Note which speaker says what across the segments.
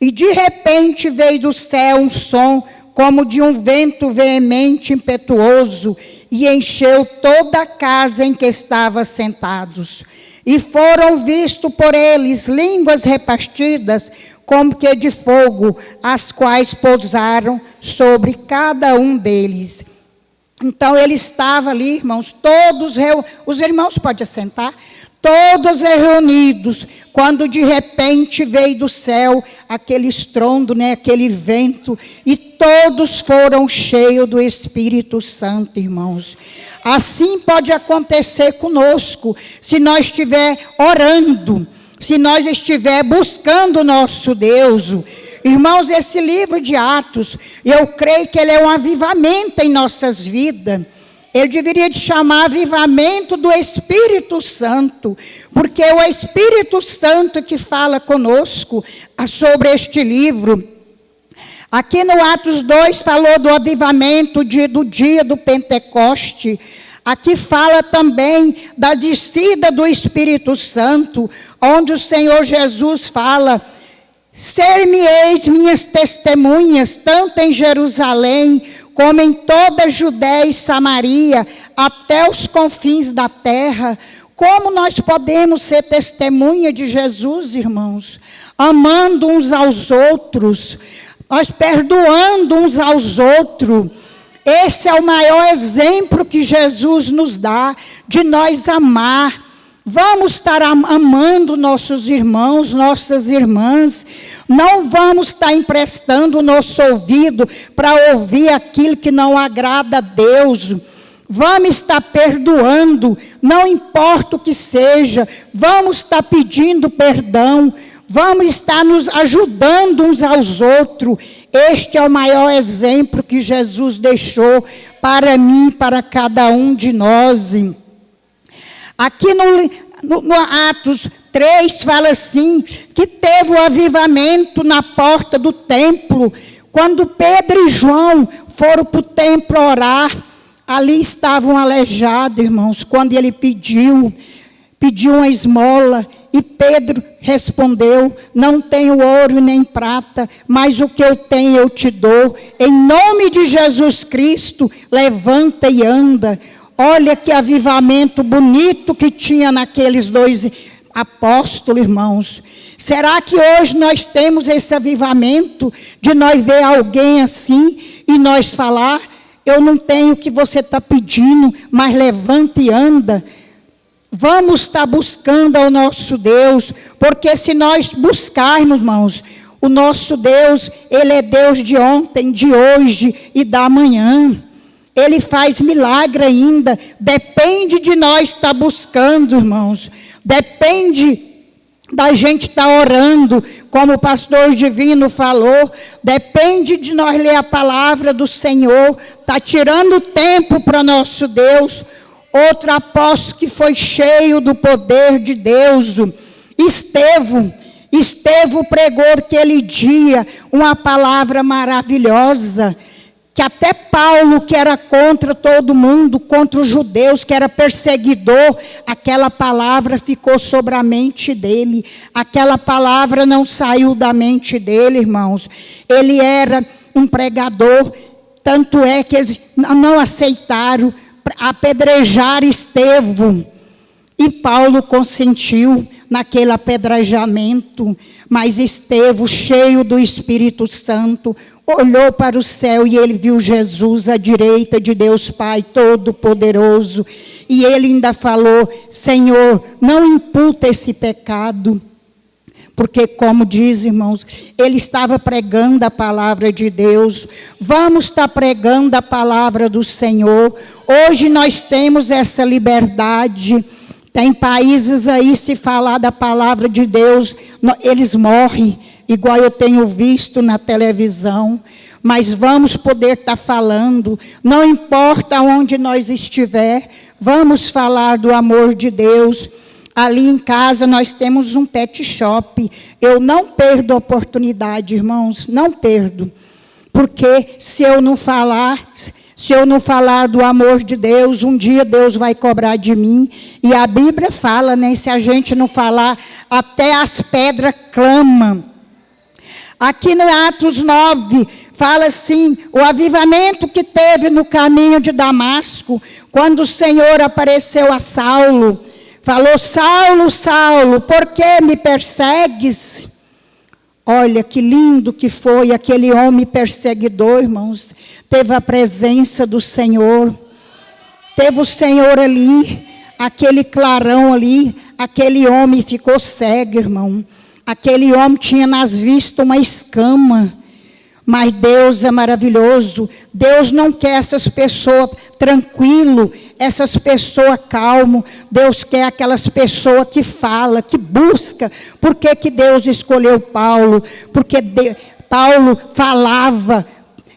Speaker 1: E de repente veio do céu um som como de um vento veemente, impetuoso, e encheu toda a casa em que estavam sentados. E foram vistos por eles línguas repartidas, como que de fogo, as quais pousaram sobre cada um deles. Então ele estava ali, irmãos, todos, os irmãos podem assentar, todos reunidos, quando de repente veio do céu aquele estrondo, aquele vento, e todos foram cheios do Espírito Santo, irmãos. Assim pode acontecer conosco, se nós estiver orando, se nós estiver buscando o nosso Deus. Irmãos, esse livro de Atos, eu creio que ele é um avivamento em nossas vidas. Ele deveria de chamar avivamento do Espírito Santo, porque é o Espírito Santo que fala conosco sobre este livro. Aqui no Atos 2 falou do avivamento do dia do Pentecoste. Aqui fala também da descida do Espírito Santo, onde o Senhor Jesus fala: ser-me-eis minhas testemunhas, tanto em Jerusalém, como em toda a Judéia e Samaria, até os confins da terra. Como nós podemos ser testemunha de Jesus, irmãos? Amando uns aos outros, nós perdoando uns aos outros. Esse é o maior exemplo que Jesus nos dá, de nós amar. Vamos estar amando nossos irmãos, nossas irmãs. Não vamos estar emprestando o nosso ouvido para ouvir aquilo que não agrada a Deus. Vamos estar perdoando, não importa o que seja. Vamos estar pedindo perdão. Vamos estar nos ajudando uns aos outros. Este é o maior exemplo que Jesus deixou para mim, para cada um de nós. Aqui no Atos 3 fala assim, que teve o avivamento na porta do templo. Quando Pedro e João foram para o templo orar, ali estavam aleijados, irmãos, quando ele pediu uma esmola. E Pedro respondeu: não tenho ouro nem prata, mas o que eu tenho eu te dou. Em nome de Jesus Cristo, levanta e anda. Olha que avivamento bonito que tinha naqueles dois apóstolos, irmãos. Será que hoje nós temos esse avivamento de nós ver alguém assim e nós falar: eu não tenho o que você está pedindo, mas levanta e anda? Vamos estar buscando ao nosso Deus, porque se nós buscarmos, irmãos, o nosso Deus, Ele é Deus de ontem, de hoje e da manhã. Ele faz milagre ainda. Depende de nós estar buscando, irmãos. Depende da gente estar orando, como o pastor Divino falou. Depende de nós ler a palavra do Senhor. Está tirando tempo para nosso Deus. Outro apóstolo que foi cheio do poder de Deus, Estevão pregou aquele dia uma palavra maravilhosa, que até Paulo, que era contra todo mundo, contra os judeus, que era perseguidor, aquela palavra ficou sobre a mente dele. Aquela palavra não saiu da mente dele, irmãos. Ele era um pregador, tanto é que eles não aceitaram apedrejar Estevão. E Paulo consentiu naquele apedrejamento. Mas Estevão, cheio do Espírito Santo, olhou para o céu e ele viu Jesus à direita de Deus Pai Todo-Poderoso. E ele ainda falou: Senhor, não imputa esse pecado. Porque, como diz, irmãos, ele estava pregando a palavra de Deus. Vamos estar pregando a palavra do Senhor. Hoje nós temos essa liberdade. Tem países aí, se falar da palavra de Deus, eles morrem, igual eu tenho visto na televisão. Mas vamos poder estar falando, não importa onde nós estiver, vamos falar do amor de Deus. Ali em casa nós temos um pet shop. Eu não perdo a oportunidade, irmãos, não perdo. Porque se eu não falar do amor de Deus, um dia Deus vai cobrar de mim. E a Bíblia fala, se a gente não falar, até as pedras clamam. Aqui no Atos 9, fala assim, o avivamento que teve no caminho de Damasco, quando o Senhor apareceu a Saulo, falou: Saulo, Saulo, por que me persegues? Olha que lindo que foi aquele homem perseguidor, irmãos. Teve a presença do Senhor. Teve o Senhor ali, aquele clarão ali. Aquele homem ficou cego, irmão. Aquele homem tinha nas vistas uma escama. Mas Deus é maravilhoso. Deus não quer essas pessoas tranquilo, essas pessoas calmo. Deus quer aquelas pessoas que falam, que buscam. Por que Deus escolheu Paulo? Porque Paulo falava,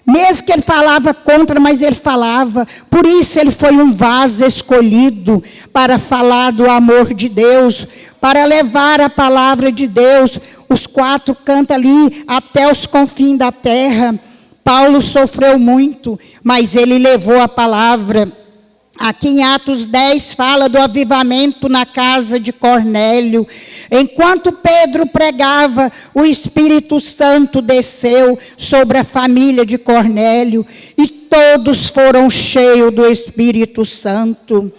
Speaker 1: mesmo que ele falava contra, mas ele falava. Por isso ele foi um vaso escolhido para falar do amor de Deus, para levar a palavra de Deus. Os 4 cantam ali até os confins da terra. Paulo sofreu muito, mas ele levou a palavra. Aqui em Atos 10 fala do avivamento na casa de Cornélio. Enquanto Pedro pregava, o Espírito Santo desceu sobre a família de Cornélio e todos foram cheios do Espírito Santo.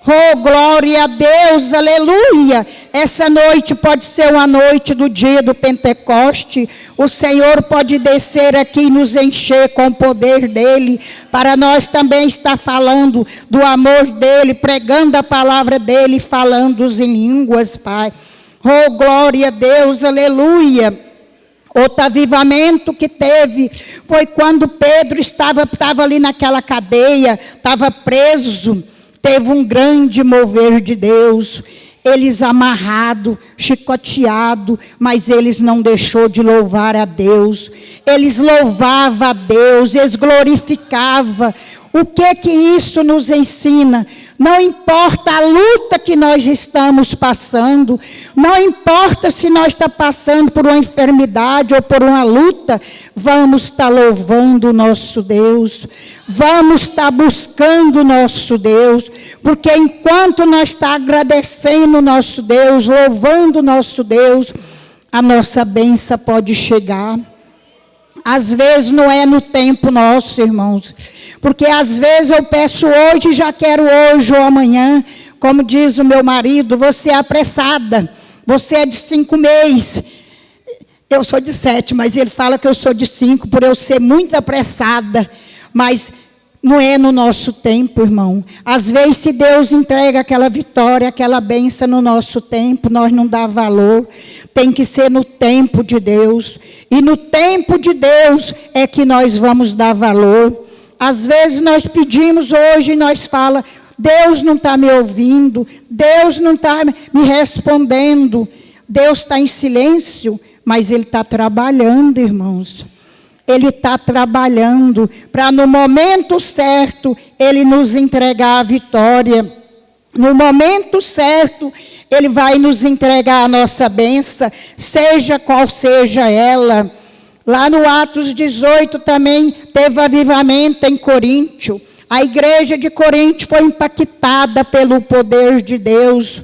Speaker 1: Oh, glória a Deus, aleluia. Essa noite pode ser uma noite do dia do Pentecoste. O Senhor pode descer aqui e nos encher com o poder dEle, para nós também estar falando do amor dEle, pregando a palavra dEle, falando em línguas, Pai. Oh, glória a Deus, aleluia. Outro avivamento que teve foi quando Pedro estava ali naquela cadeia, estava preso. Teve um grande mover de Deus. Eles amarrados, chicoteados, mas eles não deixou de louvar a Deus. Eles louvavam a Deus, eles glorificavam. O que isso nos ensina? Não importa a luta que nós estamos passando, não importa se nós estamos passando por uma enfermidade ou por uma luta, vamos estar louvando o nosso Deus, vamos estar buscando o nosso Deus, porque enquanto nós estamos agradecendo o nosso Deus, louvando o nosso Deus, a nossa bênção pode chegar. Às vezes não é no tempo nosso, irmãos. Porque às vezes eu peço hoje e já quero hoje ou amanhã. Como diz o meu marido, você é apressada. Você é de 5 meses. Eu sou de 7, mas ele fala que eu sou de 5 por eu ser muito apressada. Mas não é no nosso tempo, irmão. Às vezes, se Deus entrega aquela vitória, aquela bênção no nosso tempo, nós não dá valor. Tem que ser no tempo de Deus. E no tempo de Deus é que nós vamos dar valor. Às vezes nós pedimos hoje e nós falamos, Deus não está me ouvindo, Deus não está me respondendo. Deus está em silêncio, mas Ele está trabalhando, irmãos. Ele está trabalhando para no momento certo Ele nos entregar a vitória. No momento certo Ele vai nos entregar a nossa bênção, seja qual seja ela. Lá no Atos 18 também teve avivamento em Coríntio. A igreja de Coríntio foi impactada pelo poder de Deus,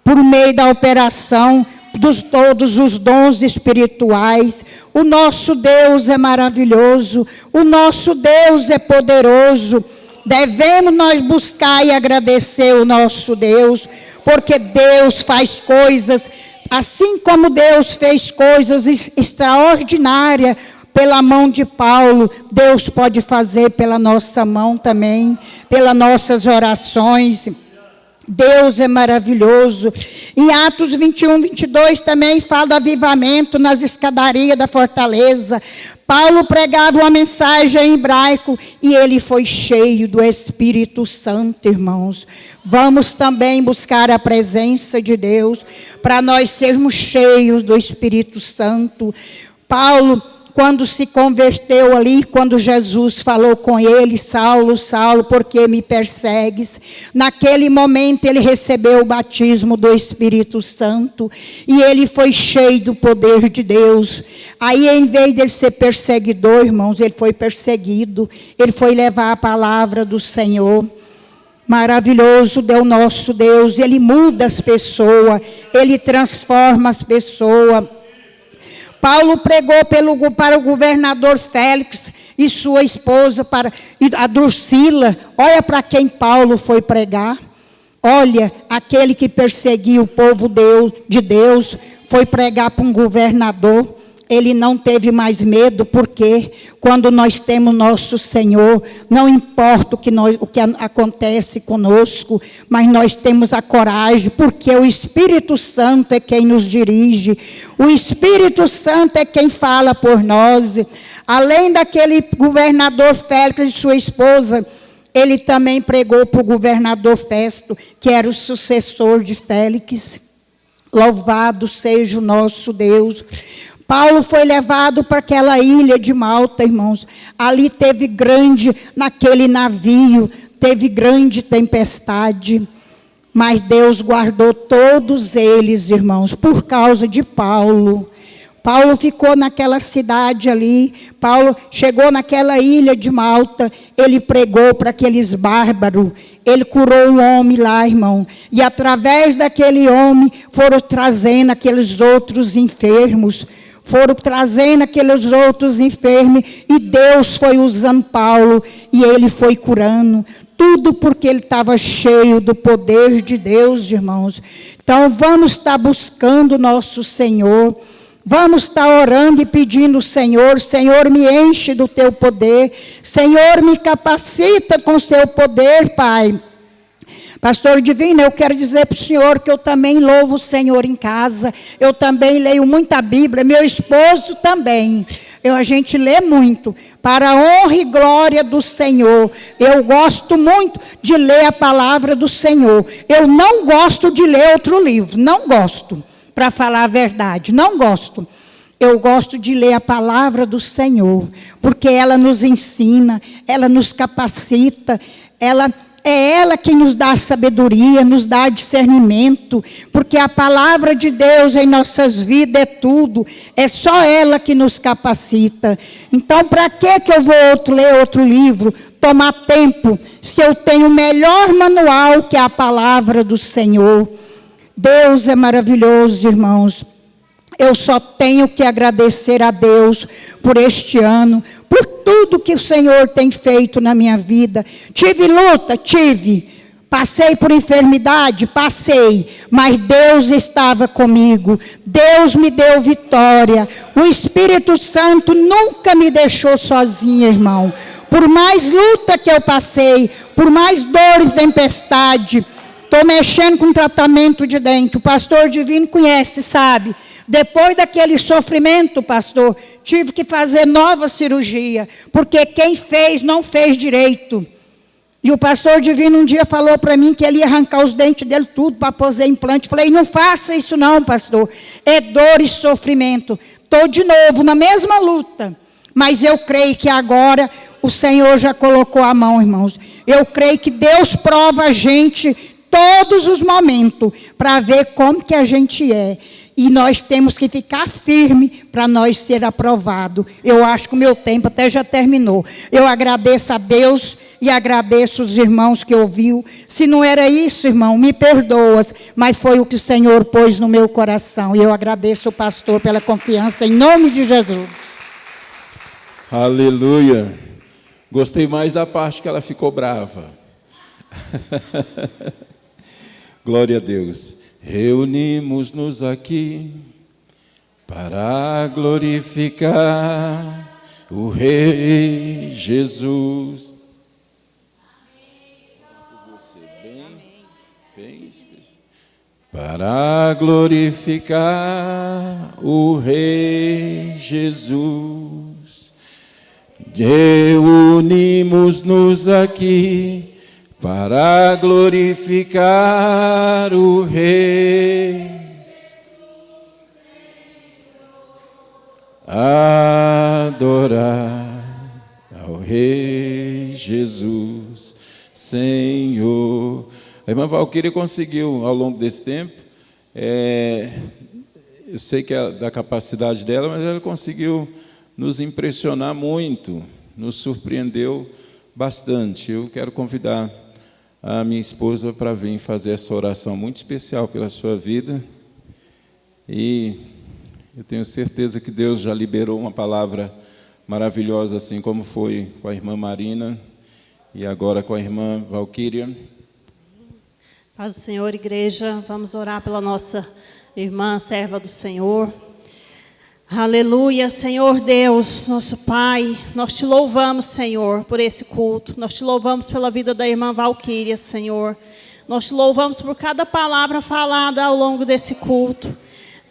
Speaker 1: por meio da operação de todos os dons espirituais. O nosso Deus é maravilhoso, o nosso Deus é poderoso. Devemos nós buscar e agradecer o nosso Deus, porque Deus faz coisas. Assim como Deus fez coisas extraordinárias pela mão de Paulo, Deus pode fazer pela nossa mão também, pelas nossas orações. Deus é maravilhoso. Em Atos 21, 22 também fala do avivamento nas escadarias da fortaleza. Paulo pregava uma mensagem em hebraico e ele foi cheio do Espírito Santo, irmãos. Vamos também buscar a presença de Deus para nós sermos cheios do Espírito Santo. Paulo, quando se converteu ali, quando Jesus falou com ele, Saulo, Saulo, por que me persegues? Naquele momento ele recebeu o batismo do Espírito Santo e ele foi cheio do poder de Deus. Aí, em vez de ele ser perseguidor, irmãos, ele foi perseguido, ele foi levar a palavra do Senhor. Maravilhoso é o nosso Deus, Ele muda as pessoas, Ele transforma as pessoas. Paulo pregou para o governador Félix e sua esposa, a Drusila. Olha para quem Paulo foi pregar. Olha, aquele que perseguia o povo de Deus, foi pregar para um governador. Ele não teve mais medo, porque quando nós temos nosso Senhor, não importa o que acontece conosco, mas nós temos a coragem, porque o Espírito Santo é quem nos dirige, o Espírito Santo é quem fala por nós. Além daquele governador Félix e sua esposa, ele também pregou para o governador Festo, que era o sucessor de Félix. Louvado seja o nosso Deus. Paulo foi levado para aquela ilha de Malta, irmãos. Ali naquele navio, teve grande tempestade. Mas Deus guardou todos eles, irmãos, por causa de Paulo. Paulo ficou naquela cidade ali. Paulo chegou naquela ilha de Malta. Ele pregou para aqueles bárbaros. Ele curou um homem lá, irmão. E através daquele homem foram trazendo aqueles outros enfermos. E Deus foi usando Paulo, e ele foi curando, tudo porque ele estava cheio do poder de Deus, irmãos. Então vamos estar buscando o nosso Senhor, vamos estar orando e pedindo, Senhor, me enche do teu poder, Senhor, me capacita com o seu poder, Pai. Pastor Divino, eu quero dizer para o senhor que eu também louvo o Senhor em casa. Eu também leio muita Bíblia. Meu esposo também. A gente lê muito. Para a honra e glória do Senhor. Eu gosto muito de ler a palavra do Senhor. Eu não gosto de ler outro livro. Não gosto. Para falar a verdade. Não gosto. Eu gosto de ler a palavra do Senhor. Porque ela nos ensina. Ela nos capacita. É ela que nos dá sabedoria, nos dá discernimento, porque a palavra de Deus em nossas vidas é tudo, é só ela que nos capacita. Então, para que eu vou ler outro livro, tomar tempo, se eu tenho o melhor manual, que é a palavra do Senhor? Deus é maravilhoso, irmãos. Eu só tenho que agradecer a Deus por este ano, por tudo que o Senhor tem feito na minha vida. Tive luta? Tive. Passei por enfermidade? Passei. Mas Deus estava comigo. Deus me deu vitória. O Espírito Santo nunca me deixou sozinha, irmão. Por mais luta que eu passei, por mais dores, tempestade, estou mexendo com tratamento de dente. O pastor Divino conhece, sabe? Depois daquele sofrimento, pastor, tive que fazer nova cirurgia, porque quem fez não fez direito. E o pastor Divino um dia falou para mim que ele ia arrancar os dentes dele tudo para pôr implante. Falei, não faça isso não, pastor. É dor e sofrimento. Estou de novo na mesma luta. Mas eu creio que agora o Senhor já colocou a mão, irmãos. Eu creio que Deus prova a gente todos os momentos para ver como que a gente é. E nós temos que ficar firme para nós ser aprovado. Eu acho que o meu tempo até já terminou. Eu agradeço a Deus e agradeço os irmãos que ouviu. Se não era isso, irmão, me perdoas, mas foi o que o Senhor pôs no meu coração. E eu agradeço o pastor pela confiança, em nome de Jesus.
Speaker 2: Aleluia. Gostei mais da parte que ela ficou brava. Glória a Deus. Reunimos-nos aqui para glorificar o Rei Jesus. Para glorificar o Rei Jesus. Reunimos-nos aqui para glorificar o Rei, adorar ao Rei Jesus, Senhor. A irmã Valquíria conseguiu, ao longo desse tempo, eu sei que é da capacidade dela, mas ela conseguiu nos impressionar muito, nos surpreendeu bastante. Eu quero convidar a minha esposa para vir fazer essa oração muito especial pela sua vida. E Eu tenho certeza que Deus já liberou uma palavra maravilhosa, assim como foi com a irmã Marina e agora com a irmã Valquíria.
Speaker 3: Paz do Senhor, igreja, vamos orar pela nossa irmã, serva do Senhor. Aleluia, Senhor Deus, nosso Pai, nós te louvamos, Senhor, por esse culto. Nós te louvamos pela vida da irmã Valquíria, Senhor. Nós te louvamos por cada palavra falada ao longo desse culto.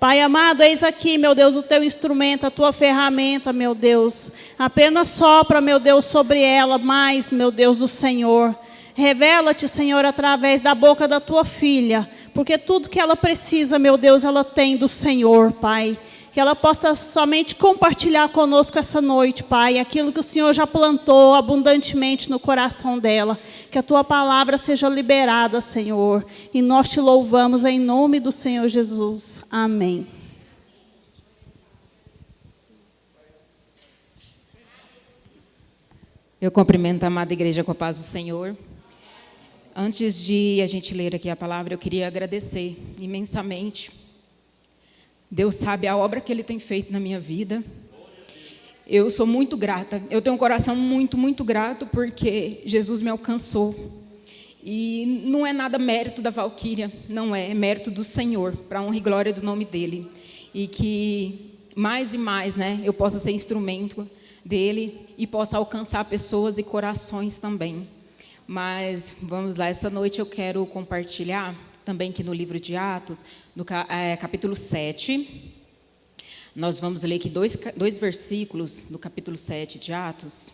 Speaker 3: Pai amado, eis aqui, meu Deus, o teu instrumento, a tua ferramenta, meu Deus. Apenas sopra, meu Deus, sobre ela mais, meu Deus, do Senhor. Revela-te, Senhor, através da boca da tua filha, porque tudo que ela precisa, meu Deus, ela tem do Senhor, Pai. Que ela possa somente compartilhar conosco essa noite, Pai, aquilo que o Senhor já plantou abundantemente no coração dela. Que a tua palavra seja liberada, Senhor. E nós te louvamos em nome do Senhor Jesus. Amém.
Speaker 4: Eu cumprimento a amada igreja com a paz do Senhor. Antes de a gente ler aqui a palavra, eu queria agradecer imensamente. Deus sabe a obra que Ele tem feito na minha vida. Eu sou muito grata. Eu tenho um coração muito, muito grato porque Jesus me alcançou. E não é nada mérito da Valquíria, não é mérito do Senhor, para a honra e glória do nome dEle. E que mais e mais, eu possa ser instrumento dEle e possa alcançar pessoas e corações também. Mas vamos lá, essa noite eu quero compartilhar também que no livro de Atos, no capítulo 7, nós vamos ler aqui dois versículos do capítulo 7 de Atos.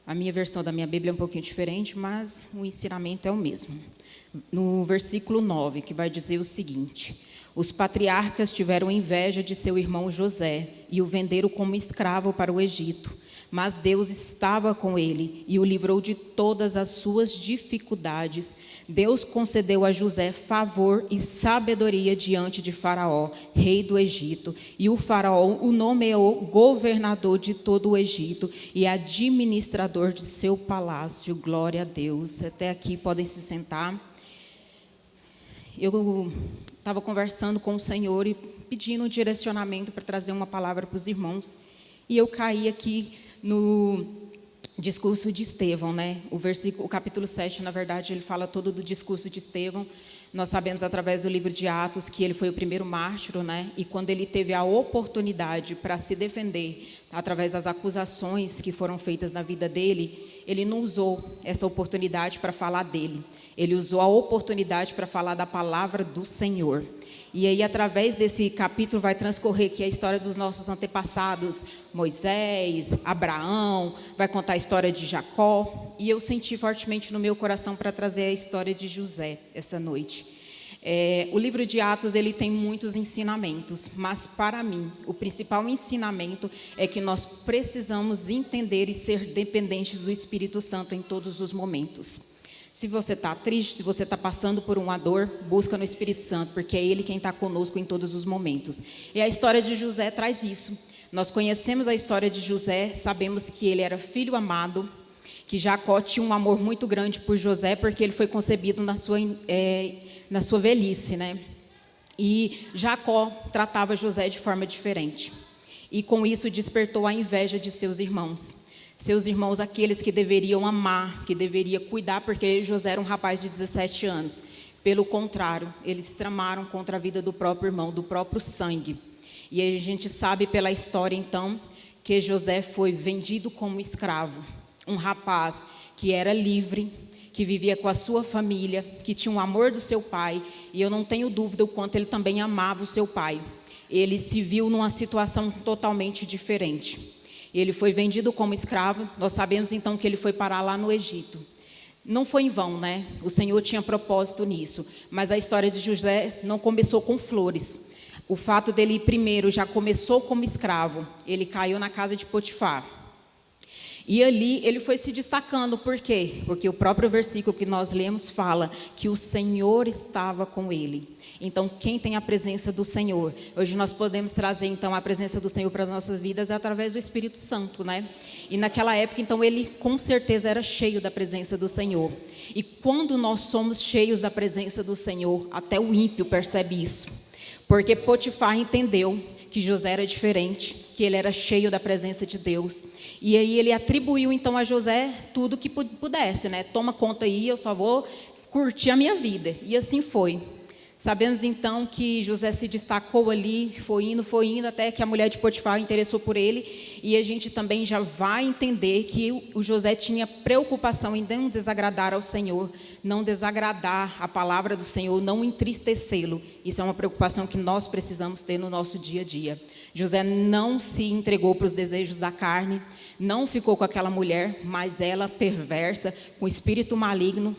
Speaker 4: A minha versão da minha Bíblia é um pouquinho diferente, mas o ensinamento é o mesmo. No versículo 9, que vai dizer o seguinte: os patriarcas tiveram inveja de seu irmão José e o venderam como escravo para o Egito. Mas Deus estava com ele e o livrou de todas as suas dificuldades. Deus concedeu a José favor e sabedoria diante de Faraó, rei do Egito. E o Faraó o nomeou governador de todo o Egito e administrador de seu palácio. Glória a Deus. Até aqui podem se sentar. Eu estava conversando com o Senhor e pedindo um direcionamento para trazer uma palavra para os irmãos. E eu caí aqui no discurso de Estevão, o capítulo 7, na verdade, ele fala todo do discurso de Estevão. Nós sabemos através do livro de Atos que ele foi o primeiro mártir, e quando ele teve a oportunidade para se defender através das acusações que foram feitas na vida dele, ele não usou essa oportunidade para falar dele. Ele usou a oportunidade para falar da palavra do Senhor. E aí, através desse capítulo, vai transcorrer aqui a história dos nossos antepassados, Moisés, Abraão, vai contar a história de Jacó. E eu senti fortemente no meu coração para trazer a história de José essa noite. O livro de Atos, ele tem muitos ensinamentos, mas para mim, o principal ensinamento é que nós precisamos entender e ser dependentes do Espírito Santo em todos os momentos. Se você está triste, se você está passando por uma dor, busca no Espírito Santo, porque é Ele quem está conosco em todos os momentos. E a história de José traz isso. Nós conhecemos a história de José, sabemos que ele era filho amado, que Jacó tinha um amor muito grande por José, porque ele foi concebido na sua velhice, E Jacó tratava José de forma diferente. E com isso despertou a inveja de seus irmãos. Seus irmãos, aqueles que deveriam amar, que deveriam cuidar, porque José era um rapaz de 17 anos. Pelo contrário, eles tramaram contra a vida do próprio irmão, do próprio sangue. E a gente sabe pela história, então, que José foi vendido como escravo. Um rapaz que era livre, que vivia com a sua família, que tinha o amor do seu pai. E eu não tenho dúvida o quanto ele também amava o seu pai. Ele se viu numa situação totalmente diferente. Ele foi vendido como escravo. Nós sabemos então que ele foi parar lá no Egito. Não foi em vão, O Senhor tinha propósito nisso. Mas a história de José não começou com flores. O fato dele primeiro já começou como escravo. Ele caiu na casa de Potifar. E ali ele foi se destacando. Por quê? Porque o próprio versículo que nós lemos fala que o Senhor estava com ele. Então, quem tem a presença do Senhor? Hoje nós podemos trazer, então, a presença do Senhor para as nossas vidas através do Espírito Santo, E naquela época, então, ele com certeza era cheio da presença do Senhor. E quando nós somos cheios da presença do Senhor, até o ímpio percebe isso. porque Potifar entendeu que José era diferente, que ele era cheio da presença de Deus. E aí ele atribuiu então a José tudo que pudesse, né? Toma conta aí, eu só vou curtir a minha vida. E assim foi. Sabemos então que José se destacou ali, foi indo, até que a mulher de Potifar interessou por ele. E a gente também já vai entender que o José tinha preocupação em não desagradar ao Senhor, não desagradar a palavra do Senhor, não entristecê-lo. Isso é uma preocupação que nós precisamos ter no nosso dia a dia. José não se entregou para os desejos da carne, não ficou com aquela mulher, mas ela, perversa, com espírito maligno,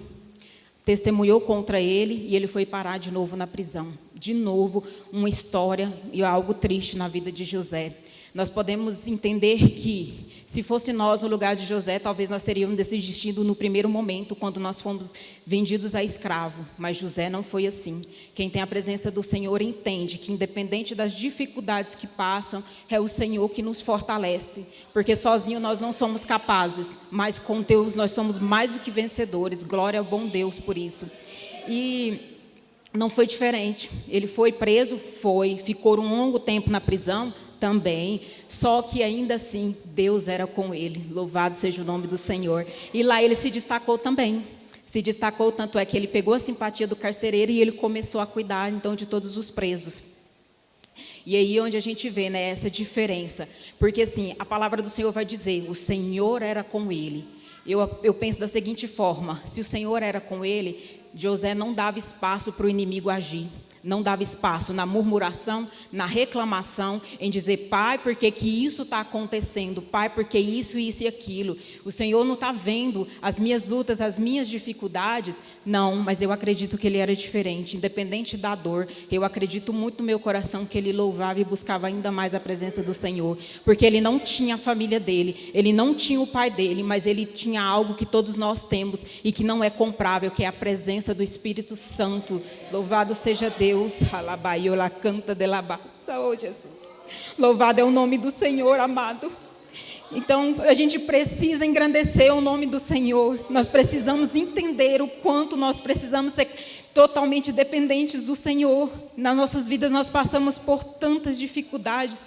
Speaker 4: testemunhou contra ele e ele foi parar de novo na prisão. De novo, uma história e algo triste na vida de José. Nós podemos entender que, se fosse nós no lugar de José, talvez nós teríamos desistido no primeiro momento, quando nós fomos vendidos a escravo. Mas José não foi assim. Quem tem a presença do Senhor entende que, independente das dificuldades que passam, é o Senhor que nos fortalece. Porque sozinho nós não somos capazes, mas com Deus nós somos mais do que vencedores. Glória ao bom Deus por isso. E não foi diferente. Ele foi preso? Foi. Ficou um longo tempo na prisão? Também, só que ainda assim, Deus era com ele, louvado seja o nome do Senhor. E lá ele se destacou também, tanto é que ele pegou a simpatia do carcereiro e ele começou a cuidar então de todos os presos. E aí onde a gente vê, né, essa diferença, porque assim, a palavra do Senhor vai dizer, o Senhor era com ele. Eu penso da seguinte forma, se o Senhor era com ele, José não dava espaço para o inimigo agir. Não dava espaço na murmuração, na reclamação, em dizer, pai, por que isso está acontecendo? Pai, por que isso e aquilo? O Senhor não está vendo as minhas lutas, as minhas dificuldades? Não, mas eu acredito que ele era diferente, independente da dor. Eu acredito muito no meu coração que ele louvava e buscava ainda mais a presença do Senhor. Porque ele não tinha a família dele, ele não tinha o pai dele, mas ele tinha algo que todos nós temos e que não é comprável, que é a presença do Espírito Santo. Louvado seja Deus. Alabaiola canta de labaça, oh Jesus. Louvado é o nome do Senhor, amado. Então, a gente precisa engrandecer o nome do Senhor. Nós precisamos entender o quanto nós precisamos ser totalmente dependentes do Senhor. Nas nossas vidas nós passamos por tantas dificuldades,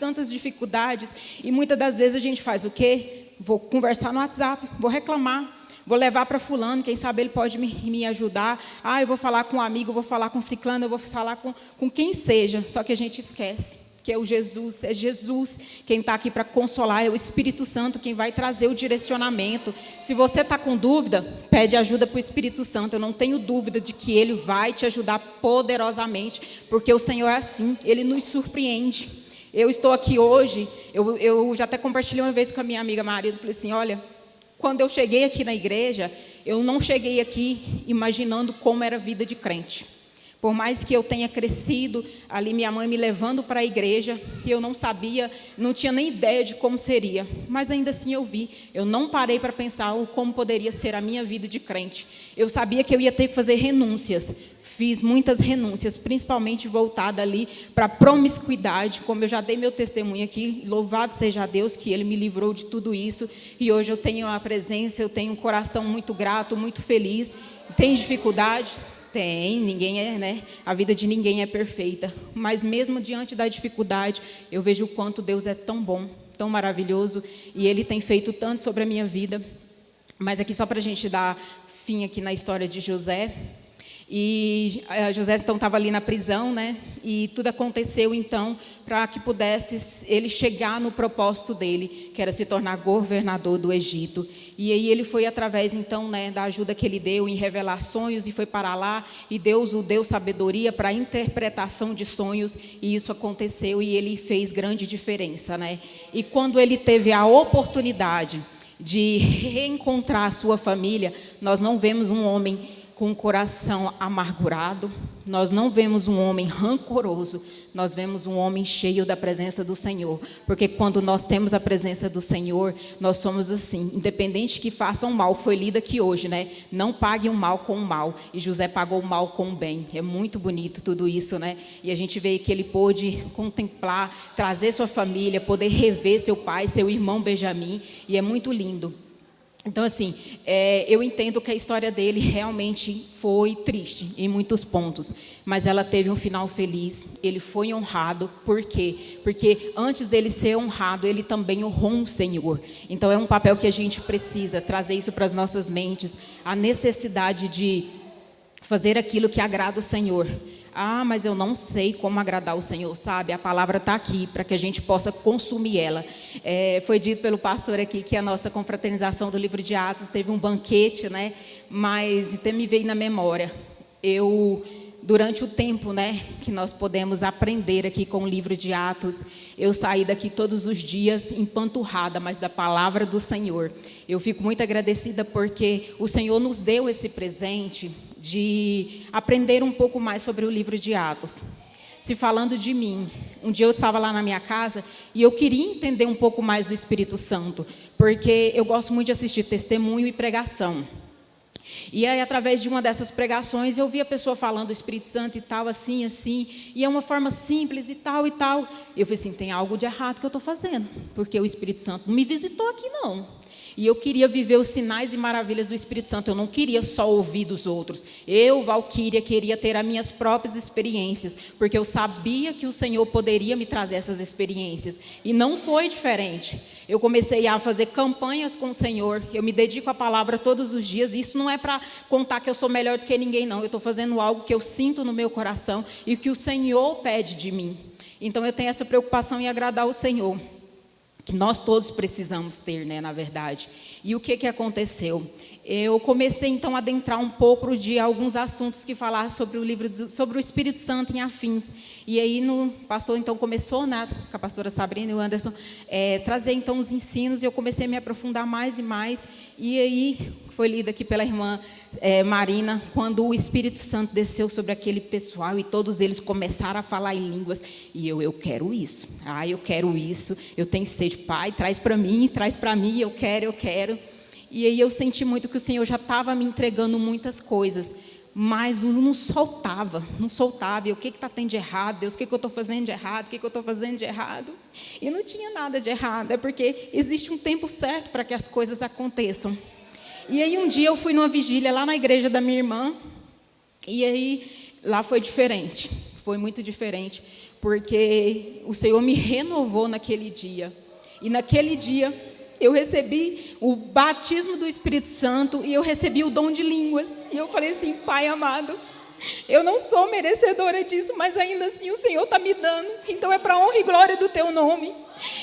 Speaker 4: e muitas das vezes a gente faz o quê? Vou conversar no WhatsApp, vou reclamar. Vou levar para fulano, quem sabe ele pode me ajudar. Eu vou falar com um amigo, eu vou falar com ciclano, eu vou falar com quem seja. Só que a gente esquece que é Jesus quem está aqui para consolar, é o Espírito Santo quem vai trazer o direcionamento. Se você está com dúvida, pede ajuda para o Espírito Santo. Eu não tenho dúvida de que Ele vai te ajudar poderosamente, porque o Senhor é assim, Ele nos surpreende. Eu estou aqui hoje, eu já até compartilhei uma vez com a minha amiga Maria, eu falei assim, olha, quando eu cheguei aqui na igreja, eu não cheguei aqui imaginando como era a vida de crente. Por mais que eu tenha crescido, ali minha mãe me levando para a igreja, e eu não sabia, não tinha nem ideia de como seria. Mas ainda assim eu vi, eu não parei para pensar como poderia ser a minha vida de crente. Eu sabia que eu ia ter que fazer renúncias. Fiz muitas renúncias, principalmente voltada ali para a promiscuidade, como eu já dei meu testemunho aqui, louvado seja Deus que Ele me livrou de tudo isso, e hoje eu tenho a presença, eu tenho um coração muito grato, muito feliz. Tem dificuldades? Tem, ninguém é, né? A vida de ninguém é perfeita, mas mesmo diante da dificuldade, eu vejo o quanto Deus é tão bom, tão maravilhoso, e Ele tem feito tanto sobre a minha vida. Mas aqui só para a gente dar fim aqui na história de José. E José então estava ali na prisão, né? E tudo aconteceu então para que pudesse ele chegar no propósito dele, que era se tornar governador do Egito. E aí ele foi através então, né, da ajuda que ele deu em revelar sonhos, e foi para lá, e Deus o deu sabedoria para a interpretação de sonhos, e isso aconteceu e ele fez grande diferença, né? E quando ele teve a oportunidade de reencontrar a sua família, nós não vemos um homem com o coração amargurado, nós não vemos um homem rancoroso, nós vemos um homem cheio da presença do Senhor, porque quando nós temos a presença do Senhor, nós somos assim, independente que façam mal. Foi lido aqui hoje, né? Não pague o mal com o mal, e José pagou o mal com o bem. É muito bonito tudo isso, né? E a gente vê que ele pôde contemplar, trazer sua família, poder rever seu pai, seu irmão Benjamim, e é muito lindo. Então, assim, eu entendo que a história dele realmente foi triste em muitos pontos, mas ela teve um final feliz. Ele foi honrado. Por quê? Porque antes dele ser honrado, ele também honrou o Senhor. Então, é um papel que a gente precisa trazer isso para as nossas mentes, a necessidade de fazer aquilo que agrada o Senhor. Ah, mas eu não sei como agradar o Senhor, sabe? A palavra está aqui para que a gente possa consumir ela. Foi dito pelo pastor aqui que a nossa confraternização do livro de Atos teve um banquete, né? Mas até me veio na memória. Durante o tempo, né, que nós podemos aprender aqui com o livro de Atos, eu saí daqui todos os dias empanturrada, mas da palavra do Senhor. Eu fico muito agradecida porque o Senhor nos deu esse presente de aprender um pouco mais sobre o livro de Atos. Se falando de mim, um dia eu estava lá na minha casa e eu queria entender um pouco mais do Espírito Santo, porque eu gosto muito de assistir testemunho e pregação. E aí, através de uma dessas pregações, eu vi a pessoa falando do Espírito Santo e tal, assim, assim, e é uma forma simples e tal, e tal. Eu falei assim, tem algo de errado que eu estou fazendo, porque o Espírito Santo não me visitou aqui, não. E eu queria viver os sinais e maravilhas do Espírito Santo, eu não queria só ouvir dos outros. Eu, Valquíria, queria ter as minhas próprias experiências, porque eu sabia que o Senhor poderia me trazer essas experiências. E não foi diferente. Eu comecei a fazer campanhas com o Senhor, eu me dedico à palavra todos os dias, e isso não é para contar que eu sou melhor do que ninguém, não. Eu estou fazendo algo que eu sinto no meu coração e que o Senhor pede de mim. Então eu tenho essa preocupação em agradar o Senhor, que nós todos precisamos ter, né, na verdade. E o que aconteceu? Eu comecei então a adentrar um pouco de alguns assuntos que falaram sobre o livro sobre o Espírito Santo em afins. E aí o pastor então começou, né, com a pastora Sabrina e o Anderson, trazer então os ensinos, e eu comecei a me aprofundar mais e mais. E aí foi lida aqui pela irmã Marina, quando o Espírito Santo desceu sobre aquele pessoal e todos eles começaram a falar em línguas. E eu quero isso. Eu quero isso. Eu tenho sede. Pai, traz para mim, eu quero. E aí eu senti muito que o Senhor já estava me entregando muitas coisas, mas não soltava. E o que está tendo de errado? Deus, o que eu estou fazendo de errado? E não tinha nada de errado, é porque existe um tempo certo para que as coisas aconteçam. E aí um dia eu fui numa vigília lá na igreja da minha irmã, e aí lá foi diferente, foi muito diferente, porque o Senhor me renovou naquele dia. E naquele dia eu recebi o batismo do Espírito Santo e eu recebi o dom de línguas. E eu falei assim, Pai amado, eu não sou merecedora disso, mas ainda assim o Senhor está me dando. Então é para a honra e glória do Teu nome.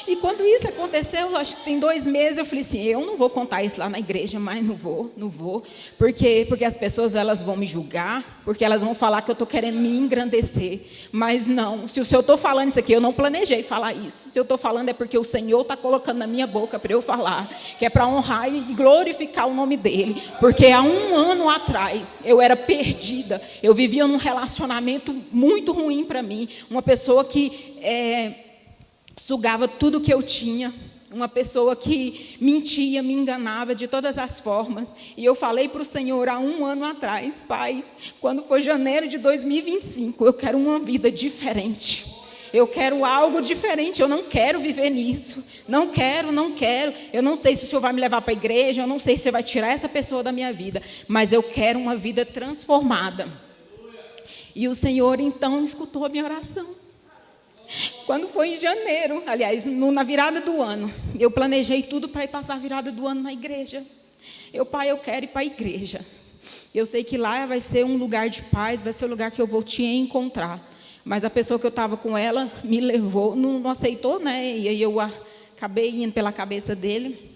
Speaker 4: E quando isso aconteceu, acho que tem 2 meses, eu falei assim, eu não vou contar isso lá na igreja, mas não vou. Porque as pessoas elas vão me julgar, porque elas vão falar que eu estou querendo me engrandecer. Mas não, se eu estou falando isso aqui, eu não planejei falar isso. Se eu estou falando é porque o Senhor está colocando na minha boca para eu falar, que é para honrar e glorificar o nome dEle. Porque há 1 ano atrás, eu era perdida, eu vivia num relacionamento muito ruim para mim, uma pessoa que sugava tudo que eu tinha, uma pessoa que mentia, me enganava de todas as formas. E eu falei para o Senhor há 1 ano atrás, Pai, quando foi janeiro de 2025, eu quero uma vida diferente. Eu quero algo diferente, eu não quero viver nisso. Não quero. Eu não sei se o Senhor vai me levar para a igreja, eu não sei se você vai tirar essa pessoa da minha vida, mas eu quero uma vida transformada. E o Senhor então escutou a minha oração. Quando foi em janeiro, aliás, na virada do ano, eu planejei tudo para ir passar a virada do ano na igreja. Pai, eu quero ir para a igreja. Eu sei que lá vai ser um lugar de paz, vai ser o lugar que eu vou te encontrar. Mas a pessoa que eu estava com ela me levou, não aceitou, né? E aí eu acabei indo pela cabeça dele.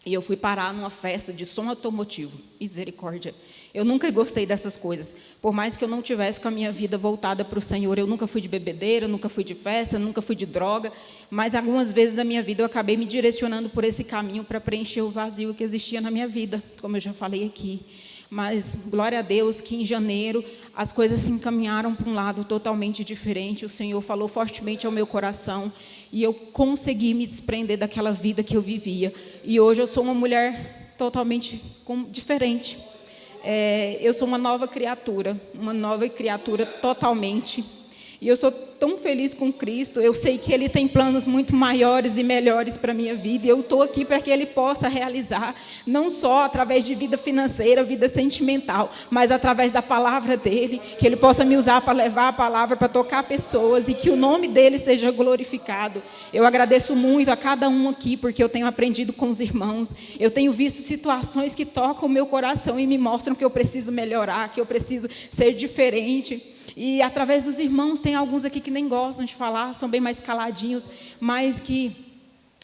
Speaker 4: E eu fui parar numa festa de som automotivo. Misericórdia. Eu nunca gostei dessas coisas. Por mais que eu não tivesse com a minha vida voltada para o Senhor, eu nunca fui de bebedeira, nunca fui de festa, nunca fui de droga. Mas algumas vezes da minha vida eu acabei me direcionando por esse caminho para preencher o vazio que existia na minha vida, como eu já falei aqui. Mas, glória a Deus, que em janeiro as coisas se encaminharam para um lado totalmente diferente. O Senhor falou fortemente ao meu coração e eu consegui me desprender daquela vida que eu vivia. E hoje eu sou uma mulher totalmente diferente. Eu sou uma nova criatura totalmente. E eu sou tão feliz com Cristo. Eu sei que Ele tem planos muito maiores e melhores para a minha vida. E eu estou aqui para que Ele possa realizar, não só através de vida financeira, vida sentimental, mas através da palavra dEle, que Ele possa me usar para levar a palavra, para tocar pessoas e que o nome dEle seja glorificado. Eu agradeço muito a cada um aqui, porque eu tenho aprendido com os irmãos. Eu tenho visto situações que tocam o meu coração e me mostram que eu preciso melhorar, que eu preciso ser diferente. E através dos irmãos, tem alguns aqui que nem gostam de falar, são bem mais caladinhos, mas que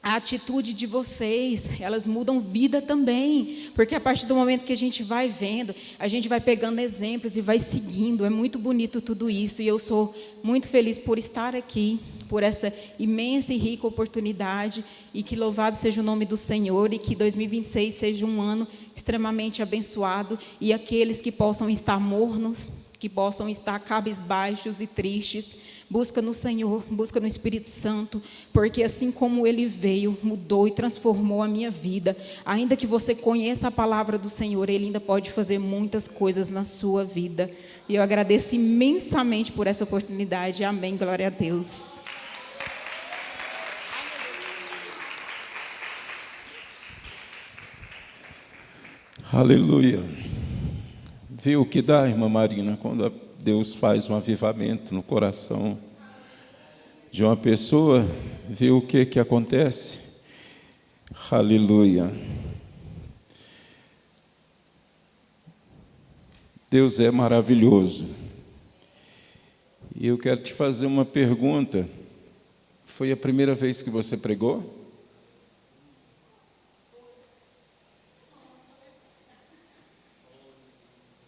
Speaker 4: a atitude de vocês, elas mudam vida também, porque a partir do momento que a gente vai vendo, a gente vai pegando exemplos e vai seguindo. É muito bonito tudo isso, e eu sou muito feliz por estar aqui, por essa imensa e rica oportunidade, e que louvado seja o nome do Senhor, e que 2026 seja um ano extremamente abençoado, e aqueles que possam estar mornos, que possam estar cabisbaixos e tristes, busca no Senhor, busca no Espírito Santo, porque assim como Ele veio, mudou e transformou a minha vida, ainda que você conheça a palavra do Senhor, Ele ainda pode fazer muitas coisas na sua vida. E eu agradeço imensamente por essa oportunidade. Amém, glória a Deus.
Speaker 2: Aleluia. Viu o que dá, irmã Marina, quando Deus faz um avivamento no coração de uma pessoa? Viu o que acontece? Aleluia. Deus é maravilhoso. E eu quero te fazer uma pergunta. Foi a primeira vez que você pregou?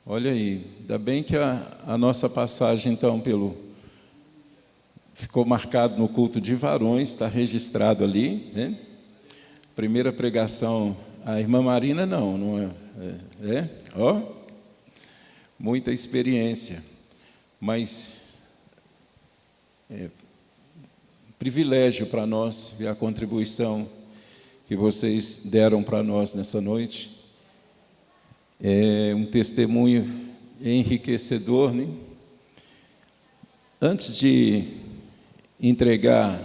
Speaker 2: Olha aí, ainda bem que a nossa passagem, então, ficou marcado no culto de varões, está registrado ali, né? Primeira pregação, a irmã Marina não é? Muita experiência, mas privilégio para nós ver a contribuição que vocês deram para nós nessa noite. É um testemunho enriquecedor, né? Antes de entregar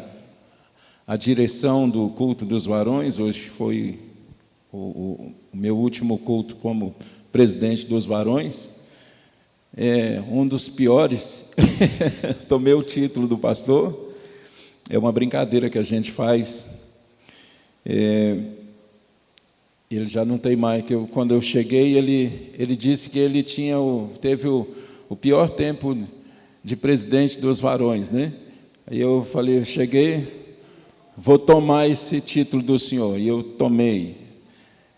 Speaker 2: a direção do culto dos varões, hoje foi o meu último culto como presidente dos varões, um dos piores, tomei o título do pastor, é uma brincadeira que a gente faz. Ele já não tem mais, que quando eu cheguei, ele disse que ele teve o pior tempo de presidente dos varões, né? Aí eu falei, eu cheguei, vou tomar esse título do senhor, e eu tomei,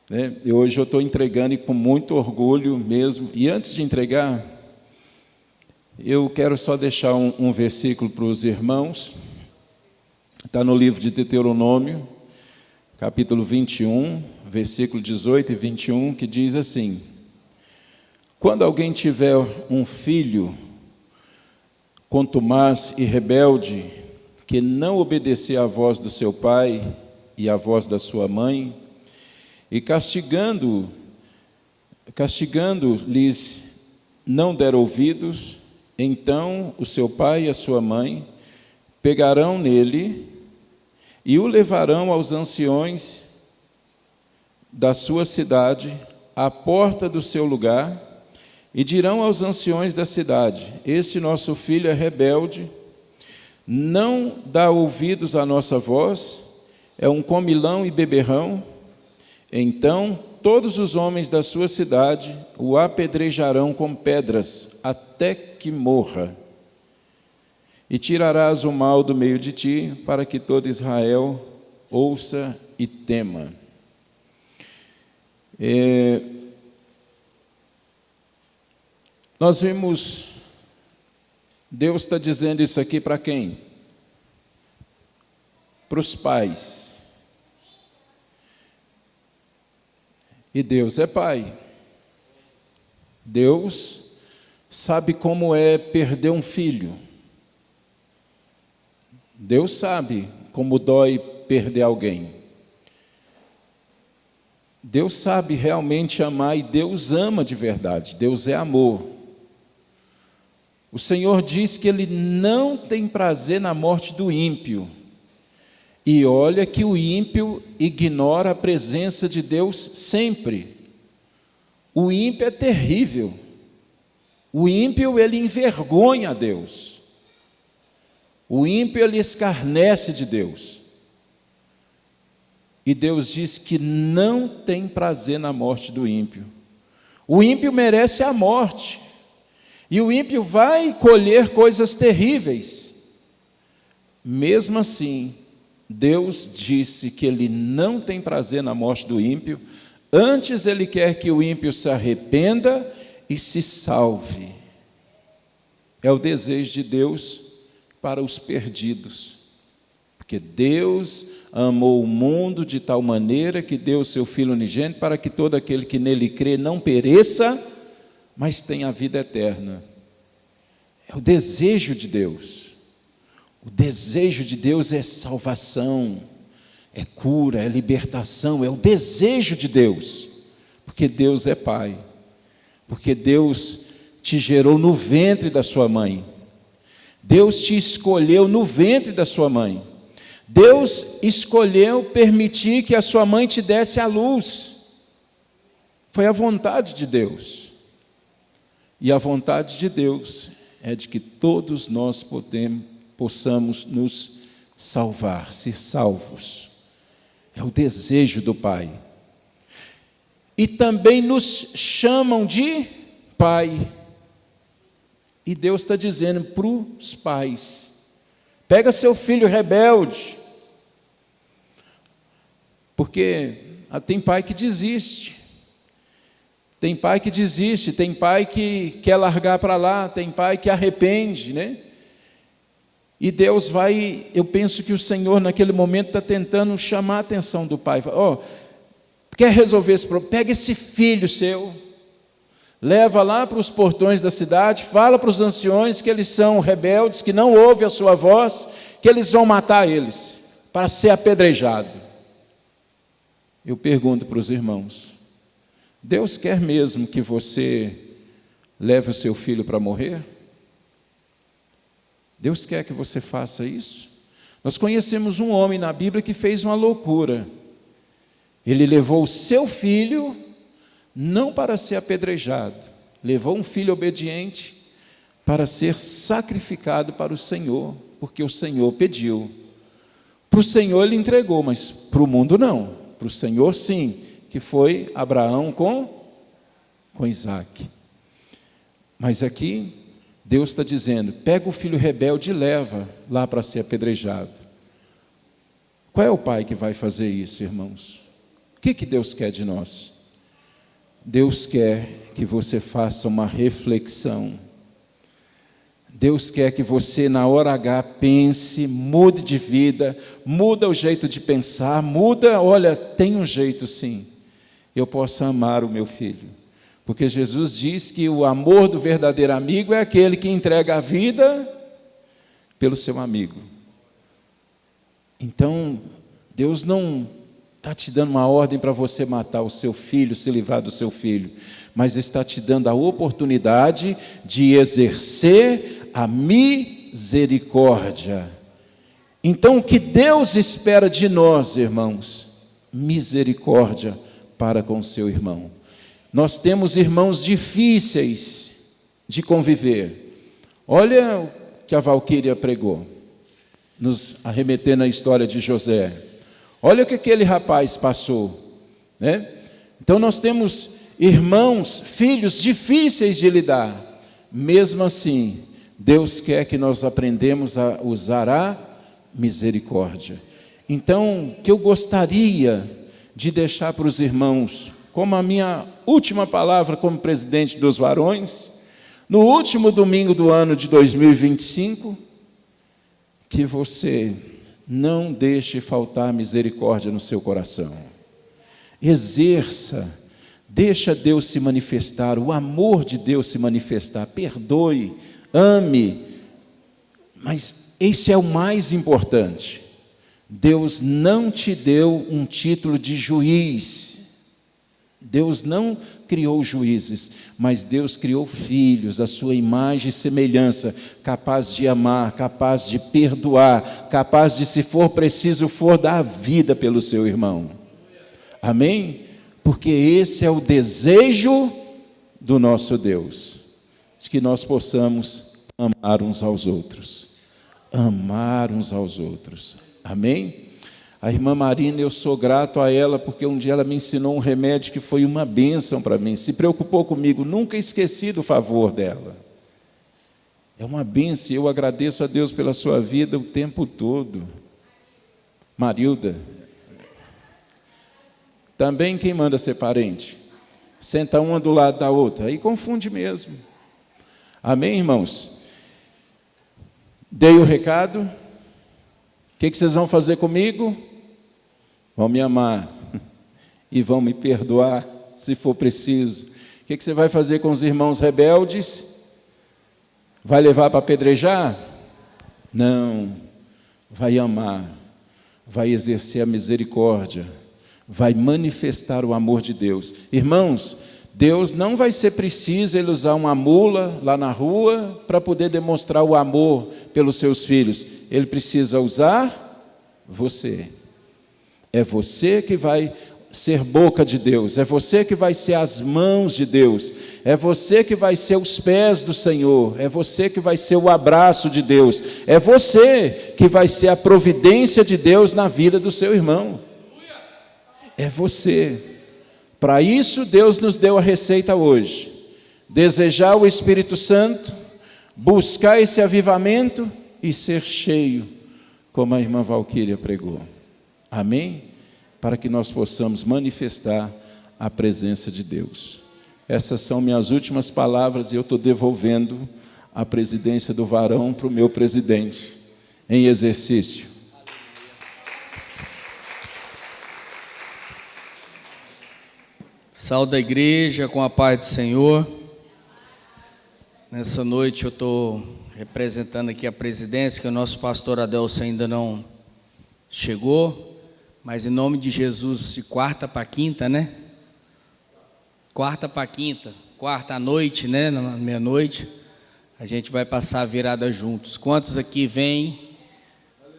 Speaker 2: né? E hoje eu estou entregando e com muito orgulho mesmo. E antes de entregar, eu quero só deixar um versículo para os irmãos, está no livro de Deuteronômio, capítulo 21, versículo 18 e 21, que diz assim: quando alguém tiver um filho contumaz e rebelde, que não obedecer à voz do seu pai e à voz da sua mãe, e castigando-lhes não der ouvidos, então o seu pai e a sua mãe pegarão nele e o levarão aos anciões da sua cidade, à porta do seu lugar, e dirão aos anciões da cidade: este nosso filho é rebelde, não dá ouvidos à nossa voz, é um comilão e beberrão. Então todos os homens da sua cidade o apedrejarão com pedras, até que morra. E tirarás o mal do meio de ti, para que todo Israel ouça e tema. Nós vimos, Deus está dizendo isso aqui para quem? Para os pais. E Deus é pai. Deus sabe como é perder um filho. Deus sabe como dói perder alguém. Deus sabe realmente amar, e Deus ama de verdade. Deus é amor. O Senhor diz que Ele não tem prazer na morte do ímpio. E olha que o ímpio ignora a presença de Deus sempre. O ímpio é terrível. O ímpio, ele envergonha a Deus. O ímpio, ele escarnece de Deus. E Deus diz que não tem prazer na morte do ímpio. O ímpio merece a morte. E o ímpio vai colher coisas terríveis. Mesmo assim, Deus disse que Ele não tem prazer na morte do ímpio. Antes Ele quer que o ímpio se arrependa e se salve. É o desejo de Deus para os perdidos. Porque Deus amou o mundo de tal maneira que deu o seu Filho unigênito para que todo aquele que nele crê não pereça, mas tenha a vida eterna. É o desejo de Deus. O desejo de Deus é salvação, é cura, é libertação, é o desejo de Deus. Porque Deus é Pai. Porque Deus te gerou no ventre da sua mãe. Deus te escolheu no ventre da sua mãe. Deus escolheu permitir que a sua mãe te desse a luz. Foi a vontade de Deus. E a vontade de Deus é de que todos nós possamos nos salvar, ser salvos. É o desejo do Pai. E também nos chamam de Pai. E Deus está dizendo para os pais: pega seu filho rebelde. Porque tem pai que desiste. Tem pai que desiste, tem pai que quer largar para lá, tem pai que arrepende, né? E Deus vai, eu penso que o Senhor naquele momento está tentando chamar a atenção do pai. Quer resolver esse problema? Pega esse filho seu, leva lá para os portões da cidade, fala para os anciões que eles são rebeldes, que não ouvem a sua voz, que eles vão matar eles, para ser apedrejado. Eu pergunto para os irmãos: Deus quer mesmo que você leve o seu filho para morrer? Deus quer que você faça isso? Nós conhecemos um homem na Bíblia que fez uma loucura. Ele levou o seu filho, não para ser apedrejado, levou um filho obediente para ser sacrificado para o Senhor, porque o Senhor pediu. Para o Senhor ele entregou, mas para o mundo não. Para o Senhor sim, que foi Abraão com Isaac. Mas aqui Deus está dizendo: pega o filho rebelde e leva lá para ser apedrejado. Qual é o pai que vai fazer isso, irmãos? O que Deus quer de nós? Deus quer que você faça uma reflexão. Deus quer que você, na hora H, pense, mude de vida, muda o jeito de pensar, olha, tem um jeito sim. Eu posso amar o meu filho. Porque Jesus diz que o amor do verdadeiro amigo é aquele que entrega a vida pelo seu amigo. Então, Deus não está te dando uma ordem para você matar o seu filho, se livrar do seu filho, mas está te dando a oportunidade de exercer a misericórdia. Então, o que Deus espera de nós, irmãos? Misericórdia para com o seu irmão. Nós temos irmãos difíceis de conviver. Olha o que a Valquíria pregou, nos arremetendo à história de José. Olha o que aquele rapaz passou, né? Então nós temos irmãos, filhos difíceis de lidar. Mesmo assim, Deus quer que nós aprendemos a usar a misericórdia. Então, o que eu gostaria de deixar para os irmãos, como a minha última palavra como presidente dos varões, no último domingo do ano de 2025, que você não deixe faltar misericórdia no seu coração. Exerça, deixa Deus se manifestar, o amor de Deus se manifestar, perdoe, ame, mas esse é o mais importante. Deus não te deu um título de juiz. Deus não criou juízes, mas Deus criou filhos, a sua imagem e semelhança, capaz de amar, capaz de perdoar, capaz de, se for preciso, dar a vida pelo seu irmão. Amém? Porque esse é o desejo do nosso Deus, de que nós possamos amar uns aos outros. Amar uns aos outros. Amém? A irmã Marina, eu sou grato a ela, porque um dia ela me ensinou um remédio que foi uma bênção para mim, se preocupou comigo, nunca esqueci do favor dela. É uma bênção, eu agradeço a Deus pela sua vida o tempo todo. Marilda, também quem manda ser parente? Senta uma do lado da outra, aí confunde mesmo. Amém, irmãos? Dei o recado. O que vocês vão fazer comigo? Vão me amar e vão me perdoar, se for preciso. O que você vai fazer com os irmãos rebeldes? Vai levar para apedrejar? Não. Vai amar, vai exercer a misericórdia, vai manifestar o amor de Deus. Irmãos, Deus não vai ser preciso ele usar uma mula lá na rua para poder demonstrar o amor pelos seus filhos. Ele precisa usar você. É você que vai ser boca de Deus, é você que vai ser as mãos de Deus, é você que vai ser os pés do Senhor, é você que vai ser o abraço de Deus, é você que vai ser a providência de Deus na vida do seu irmão. É você. Para isso Deus nos deu a receita hoje: desejar o Espírito Santo, buscar esse avivamento e ser cheio, como a irmã Valquíria pregou. Amém? Para que nós possamos manifestar a presença de Deus. Essas são minhas últimas palavras, e eu estou devolvendo a presidência do varão para o meu presidente, em exercício.
Speaker 5: Saúde a igreja com a paz do Senhor. Nessa noite eu estou representando aqui a presidência, que o nosso pastor Adelson ainda não chegou, mas em nome de Jesus, de quarta para quinta, né? Quarta para quinta, quarta à noite, né? Na meia-noite, a gente vai passar a virada juntos. Quantos aqui vêm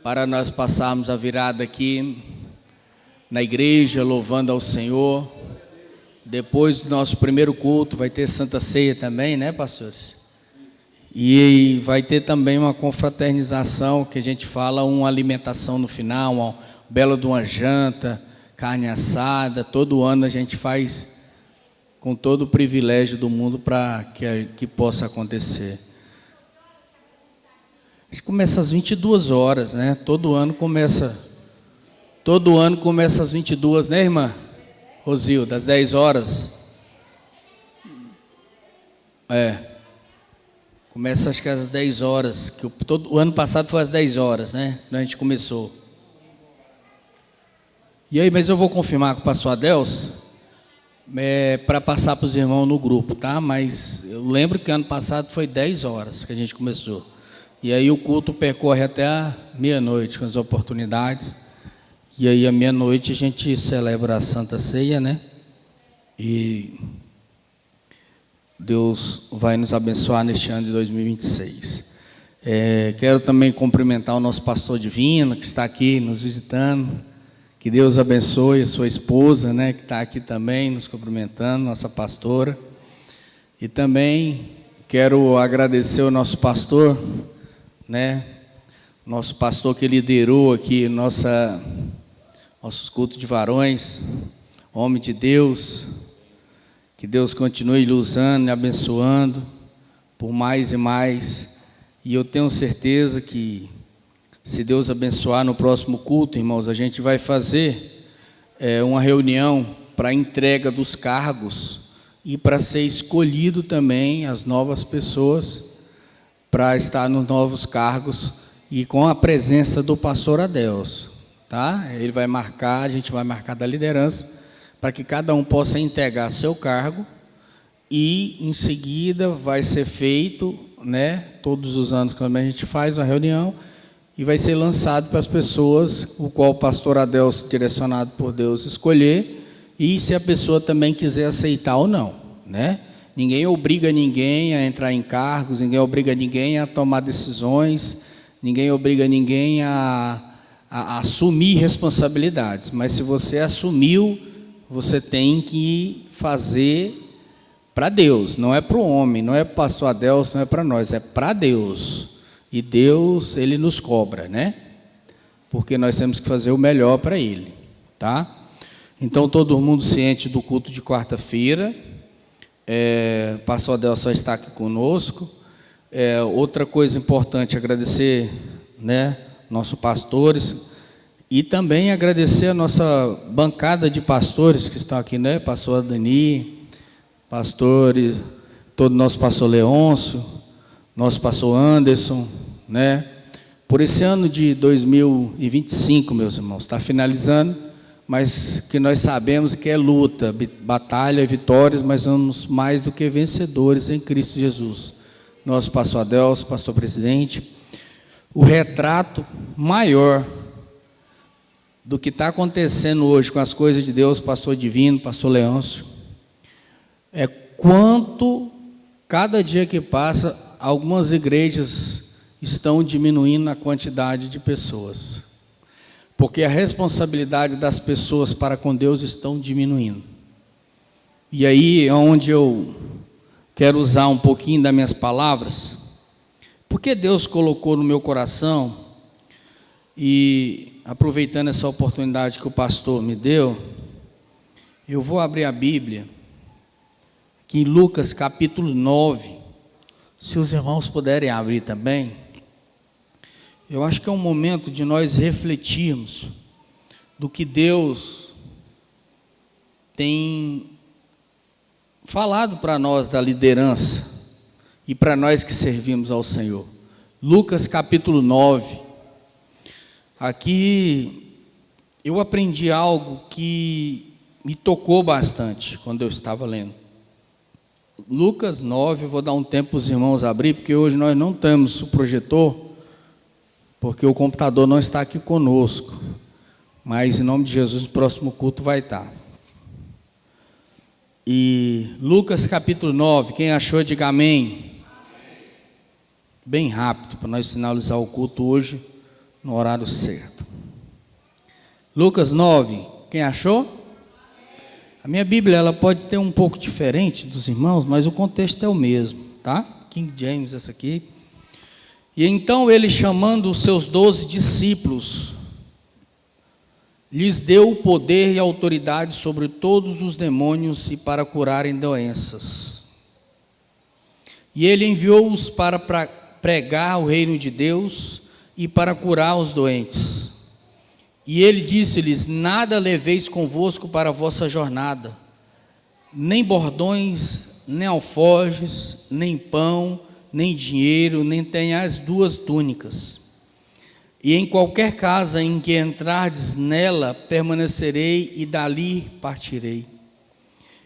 Speaker 5: para nós passarmos a virada aqui na igreja, louvando ao Senhor? Depois do nosso primeiro culto vai ter Santa Ceia também, né, pastores? E vai ter também uma confraternização, que a gente fala, uma alimentação no final, uma bela de uma janta, carne assada. Todo ano a gente faz com todo o privilégio do mundo para que possa acontecer. A gente começa às 22 horas, né? Todo ano começa às 22, né, irmã Rosil, das 10 horas. Começa acho que às 10 horas, que o ano passado foi às 10 horas, né? Quando a gente começou. E aí, mas eu vou confirmar com o pastor Adelson, para passar para os irmãos no grupo, tá? Mas eu lembro que ano passado foi 10 horas que a gente começou. E aí o culto percorre até a meia-noite, com as oportunidades. E aí, à meia-noite, a gente celebra a Santa Ceia, né? E Deus vai nos abençoar neste ano de 2026. Quero também cumprimentar o nosso pastor divino, que está aqui nos visitando. Que Deus abençoe a sua esposa, né? Que está aqui também nos cumprimentando, nossa pastora. E também quero agradecer ao nosso pastor, né? Nosso pastor que liderou aqui nossos cultos de varões, homem de Deus, que Deus continue lhe usando e abençoando por mais e mais. E eu tenho certeza que, se Deus abençoar, no próximo culto, irmãos, a gente vai fazer uma reunião para a entrega dos cargos e para ser escolhido também as novas pessoas para estar nos novos cargos, e com a presença do pastor Adelson. Tá? Ele vai marcar, a gente vai marcar da liderança, para que cada um possa integrar seu cargo, e em seguida vai ser feito, né, todos os anos quando a gente faz uma reunião, e vai ser lançado para as pessoas, o qual o pastor Adelson, direcionado por Deus, escolher, e se a pessoa também quiser aceitar ou não, né? Ninguém obriga ninguém a entrar em cargos, ninguém obriga ninguém a tomar decisões, ninguém obriga ninguém a assumir responsabilidades, mas se você assumiu, você tem que fazer para Deus, não é para o homem, não é para o pastor Adelson, não é para nós, é para Deus. E Deus, Ele nos cobra, né? Porque nós temos que fazer o melhor para Ele, tá? Então, todo mundo ciente do culto de quarta-feira, o pastor Adelson está aqui conosco. Outra coisa importante, agradecer, né, nossos pastores, e também agradecer a nossa bancada de pastores que estão aqui, né? Pastor Adani, pastores, todo nosso pastor Leôncio, nosso pastor Anderson, né? Por esse ano de 2025, meus irmãos, está finalizando, mas que nós sabemos que é luta, batalha, vitórias, mas somos mais do que vencedores em Cristo Jesus. Nosso pastor Adelson, pastor presidente, o retrato maior do que está acontecendo hoje com as coisas de Deus, pastor Divino, pastor Leôncio, é quanto, cada dia que passa, algumas igrejas estão diminuindo a quantidade de pessoas, porque a responsabilidade das pessoas para com Deus estão diminuindo. E aí é onde eu quero usar um pouquinho das minhas palavras, porque Deus colocou no meu coração, e aproveitando essa oportunidade que o pastor me deu, eu vou abrir a Bíblia, que em Lucas capítulo 9, se os irmãos puderem abrir também, eu acho que é um momento de nós refletirmos do que Deus tem falado para nós da liderança e para nós que servimos ao Senhor. Lucas capítulo 9, aqui eu aprendi algo que me tocou bastante quando eu estava lendo. Lucas 9, eu vou dar um tempo para os irmãos abrir, porque hoje nós não temos o projetor, porque o computador não está aqui conosco, mas em nome de Jesus o próximo culto vai estar. E Lucas capítulo 9, quem achou diga amém. Bem rápido, para nós finalizar o culto hoje no horário certo. Lucas 9, quem achou? A minha Bíblia, ela pode ter um pouco diferente dos irmãos, mas o contexto é o mesmo, tá? King James, essa aqui. E então ele, chamando os seus 12 discípulos, lhes deu o poder e autoridade sobre todos os demônios e para curarem doenças. E ele enviou-os para pregar o reino de Deus e para curar os doentes. E ele disse-lhes: nada leveis convosco para a vossa jornada, nem bordões, nem alforjes, nem pão, nem dinheiro, nem tenhais 2 túnicas. E em qualquer casa em que entrardes nela, permanecerei e dali partirei.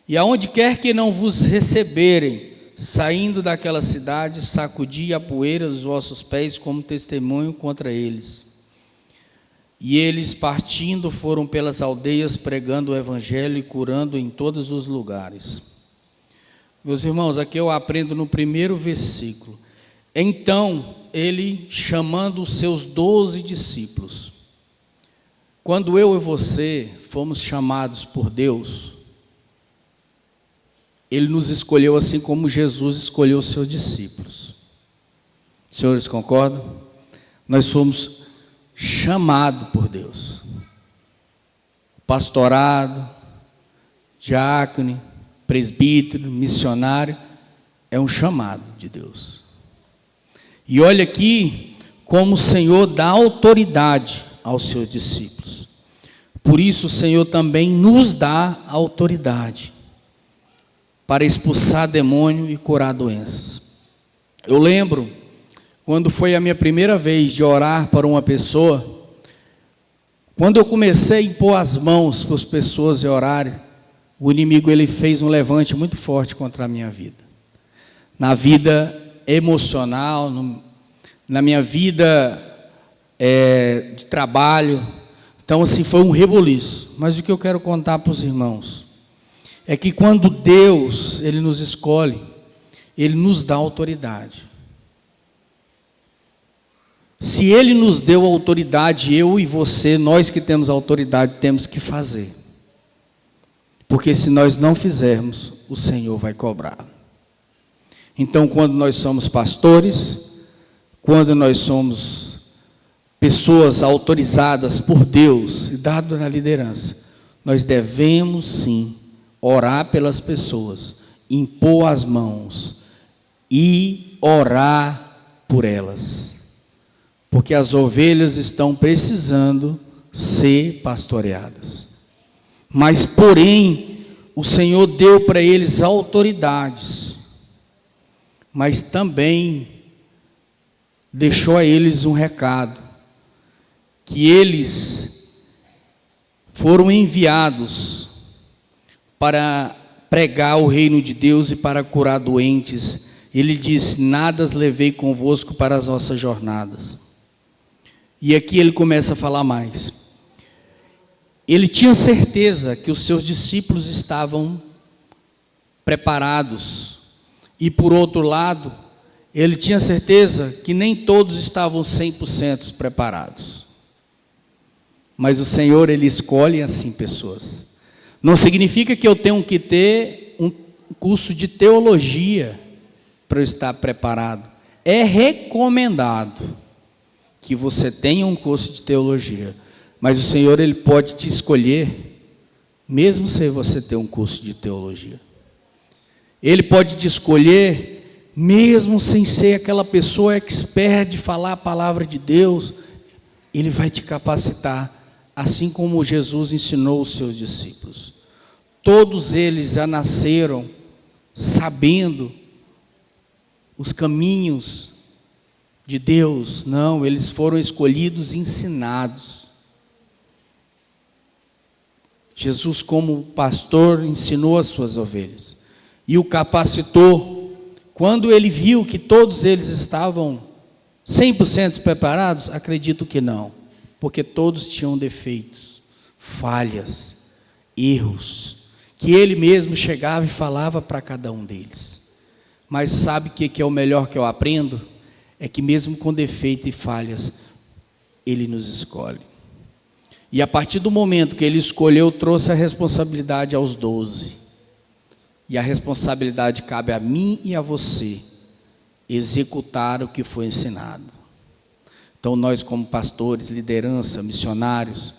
Speaker 5: E aonde quer que não vos receberem, saindo daquela cidade, sacudi a poeira dos vossos pés como testemunho contra eles. E eles, partindo, foram pelas aldeias, pregando o evangelho e curando em todos os lugares. Meus irmãos, aqui eu aprendo no primeiro versículo. Então, ele, chamando os seus 12 discípulos. Quando eu e você fomos chamados por Deus, Ele nos escolheu assim como Jesus escolheu os seus discípulos. Os senhores concordam? Nós fomos chamados por Deus. Pastorado, diácono, presbítero, missionário, é um chamado de Deus. E olha aqui como o Senhor dá autoridade aos seus discípulos. Por isso o Senhor também nos dá autoridade para expulsar demônio e curar doenças. Eu lembro quando foi a minha primeira vez de orar para uma pessoa, quando eu comecei a impor as mãos para as pessoas e orarem, o inimigo ele fez um levante muito forte contra a minha vida. Na vida emocional, na minha vida de trabalho, Então, assim, foi um reboliço. Mas o que eu quero contar para os irmãos é que quando Deus, Ele nos escolhe, Ele nos dá autoridade. Se Ele nos deu autoridade, eu e você, nós que temos autoridade, temos que fazer. Porque se nós não fizermos, o Senhor vai cobrar. Então, quando nós somos pastores, quando nós somos pessoas autorizadas por Deus e dado na liderança, nós devemos sim orar pelas pessoas, impor as mãos e orar por elas. Porque as ovelhas estão precisando ser pastoreadas. Mas, porém, o Senhor deu para eles autoridades, mas também deixou a eles um recado, que eles foram enviados para pregar o reino de Deus e para curar doentes. Ele disse: nada as levei convosco para as vossas jornadas. E aqui ele começa a falar mais. Ele tinha certeza que os seus discípulos estavam preparados. E por outro lado, ele tinha certeza que nem todos estavam 100% preparados. Mas o Senhor, Ele escolhe assim pessoas. Não significa que eu tenho que ter um curso de teologia para eu estar preparado. É recomendado que você tenha um curso de teologia. Mas o Senhor, Ele pode te escolher, mesmo sem você ter um curso de teologia. Ele pode te escolher, mesmo sem ser aquela pessoa expert de falar a palavra de Deus. Ele vai te capacitar, assim como Jesus ensinou os seus discípulos. Todos eles já nasceram sabendo os caminhos de Deus. Não, eles foram escolhidos e ensinados. Jesus, como pastor, ensinou as suas ovelhas e o capacitou. Quando ele viu que todos eles estavam 100% preparados, acredito que não, porque todos tinham defeitos, falhas, erros, que ele mesmo chegava e falava para cada um deles. Mas sabe o que é o melhor que eu aprendo? É que mesmo com defeito e falhas, Ele nos escolhe. E a partir do momento que Ele escolheu, trouxe a responsabilidade aos 12. E a responsabilidade cabe a mim e a você, executar o que foi ensinado. Então nós, como pastores, liderança, missionários,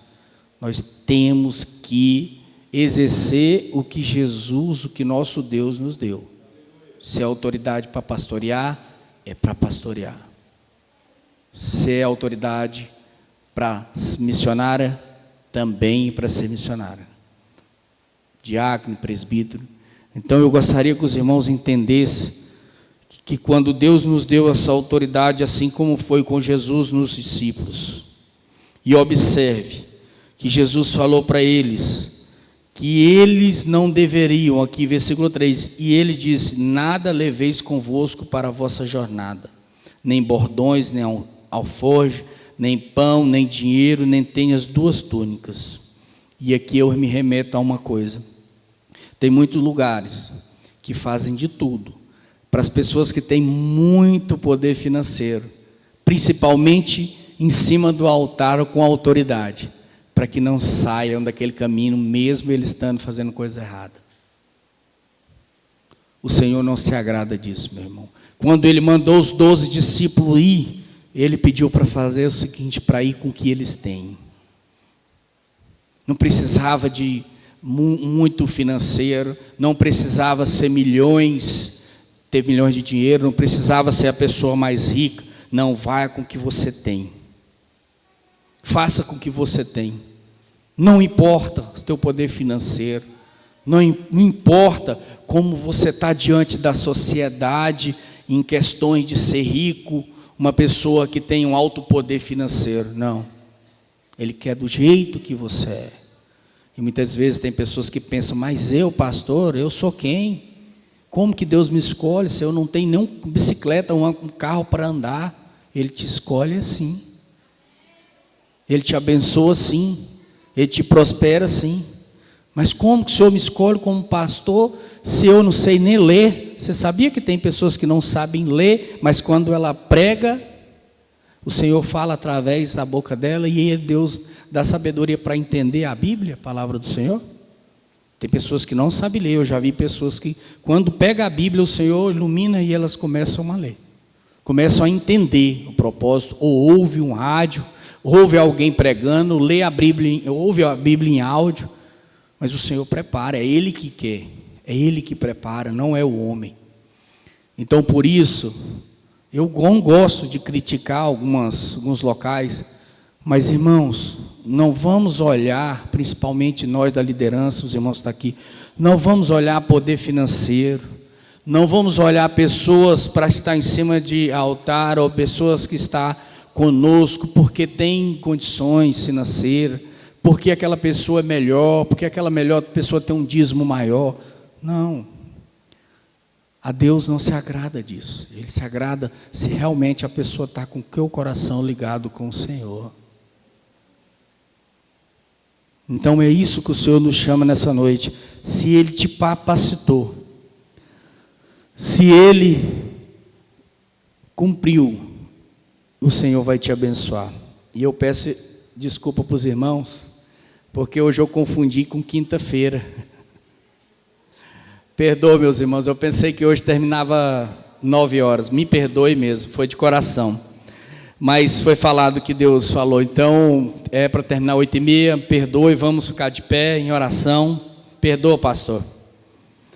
Speaker 5: nós temos que exercer o que Jesus, o que nosso Deus nos deu. Se é autoridade para pastorear, é para pastorear. Se é autoridade para missionária, também para ser missionária. Diácono, presbítero. Então eu gostaria que os irmãos entendessem que quando Deus nos deu essa autoridade, assim como foi com Jesus nos discípulos, e observe que Jesus falou para eles que eles não deveriam, aqui versículo 3, e ele disse: nada leveis convosco para a vossa jornada, nem bordões, nem alforje, nem pão, nem dinheiro, nem tenhas 2 túnicas. E aqui eu me remeto a uma coisa: tem muitos lugares que fazem de tudo para as pessoas que têm muito poder financeiro, principalmente em cima do altar com autoridade, para que não saiam daquele caminho, mesmo eles estando fazendo coisa errada. O Senhor não se agrada disso, meu irmão. Quando Ele mandou os 12 discípulos ir, Ele pediu para fazer o seguinte, para ir com o que eles têm. Não precisava de muito financeiro, não precisava ser milhões, ter milhões de dinheiro, não precisava ser a pessoa mais rica. Não, vai com o que você tem. Faça com o que você tem. Não importa o teu poder financeiro, não importa como você está diante da sociedade em questões de ser rico, uma pessoa que tem um alto poder financeiro. Não. Ele quer do jeito que você é. E muitas vezes tem pessoas que pensam: mas eu, pastor, eu sou quem? Como que Deus me escolhe se eu não tenho nem uma bicicleta, um carro para andar? Ele te escolhe assim. Ele te abençoa assim. Ele te prospera, sim. Mas como que o Senhor me escolhe como pastor se eu não sei nem ler? Você sabia que tem pessoas que não sabem ler, mas quando ela prega, o Senhor fala através da boca dela e Deus dá sabedoria para entender a Bíblia, a palavra do Senhor? Tem pessoas que não sabem ler. Eu já vi pessoas que, quando pega a Bíblia, o Senhor ilumina e elas começam a ler. Começam a entender o propósito, ou ouve um rádio, ouve alguém pregando, lê a Bíblia, ouve a Bíblia em áudio. Mas o Senhor prepara, é Ele que quer, é Ele que prepara, não é o homem. Então, por isso, eu não gosto de criticar alguns locais, mas, irmãos, não vamos olhar, principalmente nós da liderança, os irmãos que estão aqui, não vamos olhar poder financeiro, não vamos olhar pessoas para estar em cima de altar, ou pessoas que estão conosco porque tem condições financeiras, porque aquela pessoa é melhor, porque aquela melhor pessoa tem um dízimo maior. Não. A Deus não se agrada disso. Ele se agrada se realmente a pessoa está com o seu coração ligado com o Senhor. Então é isso que o Senhor nos chama nessa noite. Se Ele te capacitou, se Ele cumpriu, o Senhor vai te abençoar. E eu peço desculpa para os irmãos, porque hoje eu confundi com quinta-feira. Perdoe, meus irmãos, eu pensei que hoje terminava 9 horas. Me perdoe mesmo, foi de coração. Mas foi falado que Deus falou, então é para terminar 8h30, perdoe, vamos ficar de pé em oração. Perdoa, pastor.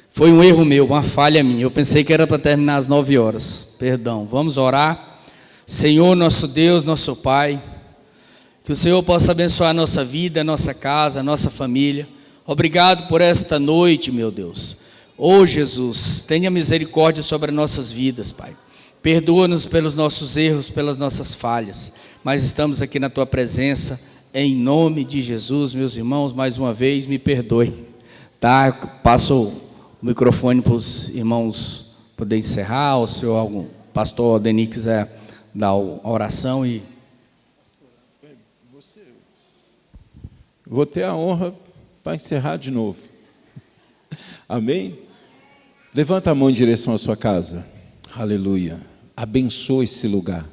Speaker 5: Foi um erro meu, uma falha minha. Eu pensei que era para terminar às 9 horas. Perdão, vamos orar. Senhor, nosso Deus, nosso Pai, que o Senhor possa abençoar a nossa vida, a nossa casa, a nossa família. Obrigado por esta noite, meu Deus. Oh, Jesus, tenha misericórdia sobre as nossas vidas, Pai. Perdoa-nos pelos nossos erros, pelas nossas falhas. Mas estamos aqui na Tua presença, em nome de Jesus, meus irmãos, mais uma vez, me perdoe. Tá? Passo o microfone para os irmãos poder encerrar, ou se algum pastor Denis quiser dar a oração e...
Speaker 2: Vou ter a honra para encerrar de novo. Amém? Levanta a mão em direção à sua casa. Aleluia. Abençoe esse lugar.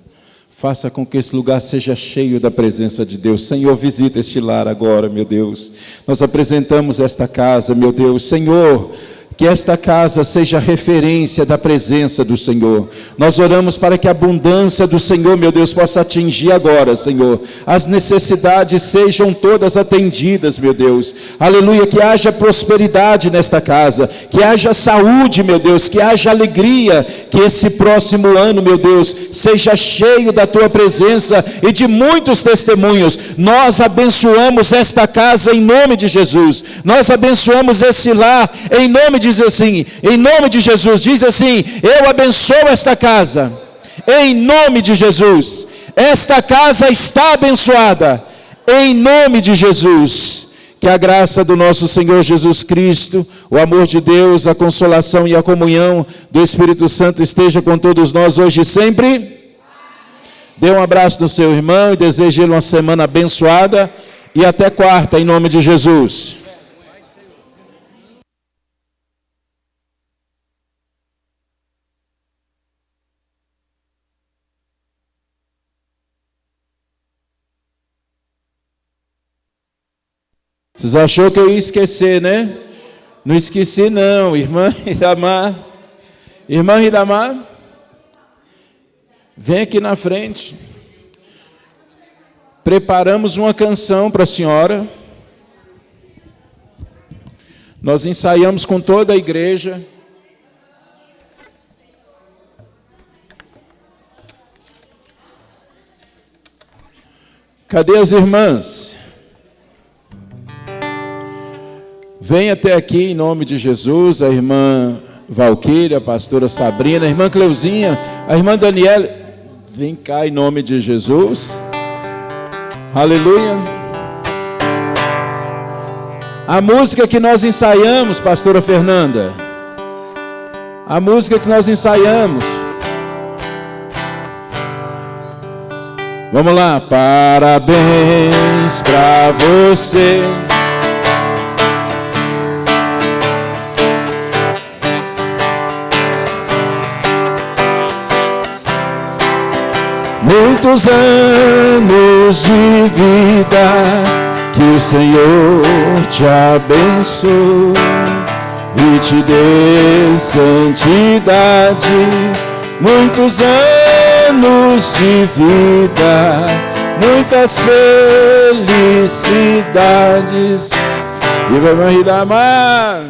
Speaker 2: Faça com que esse lugar seja cheio da presença de Deus. Senhor, visita este lar agora, meu Deus. Nós apresentamos esta casa, meu Deus. Senhor, que esta casa seja referência da presença do Senhor. Nós oramos para que a abundância do Senhor, meu Deus, possa atingir agora, Senhor. As necessidades sejam todas atendidas, meu Deus. Aleluia, que haja prosperidade nesta casa, que haja saúde, meu Deus, que haja alegria, que esse próximo ano, meu Deus, seja cheio da Tua presença e de muitos testemunhos. Nós abençoamos esta casa em nome de Jesus. Nós abençoamos esse lar em nome de em nome de Jesus, diz assim: eu abençoo esta casa, em nome de Jesus, esta casa está abençoada, em nome de Jesus. Que a graça do nosso Senhor Jesus Cristo, o amor de Deus, a consolação e a comunhão do Espírito Santo esteja com todos nós hoje e sempre. Dê um abraço no seu irmão e deseje-lhe uma semana abençoada e até quarta, em nome de Jesus. Vocês achou que eu ia esquecer, né? Não esqueci não, irmã Ridamar. Irmã Ridamar, vem aqui na frente. Preparamos uma canção para a senhora. Nós ensaiamos com toda a igreja. Cadê as irmãs? Vem até aqui em nome de Jesus, a irmã Valquíria, a pastora Sabrina, a irmã Cleuzinha, a irmã Daniela. Vem cá em nome de Jesus. Aleluia. A música que nós ensaiamos, pastora Fernanda. A música que nós ensaiamos. Vamos lá, parabéns pra você. Muitos anos de vida, que o Senhor te abençoe e te dê santidade. Muitos anos de vida, muitas felicidades. Viva a Maria da Mar.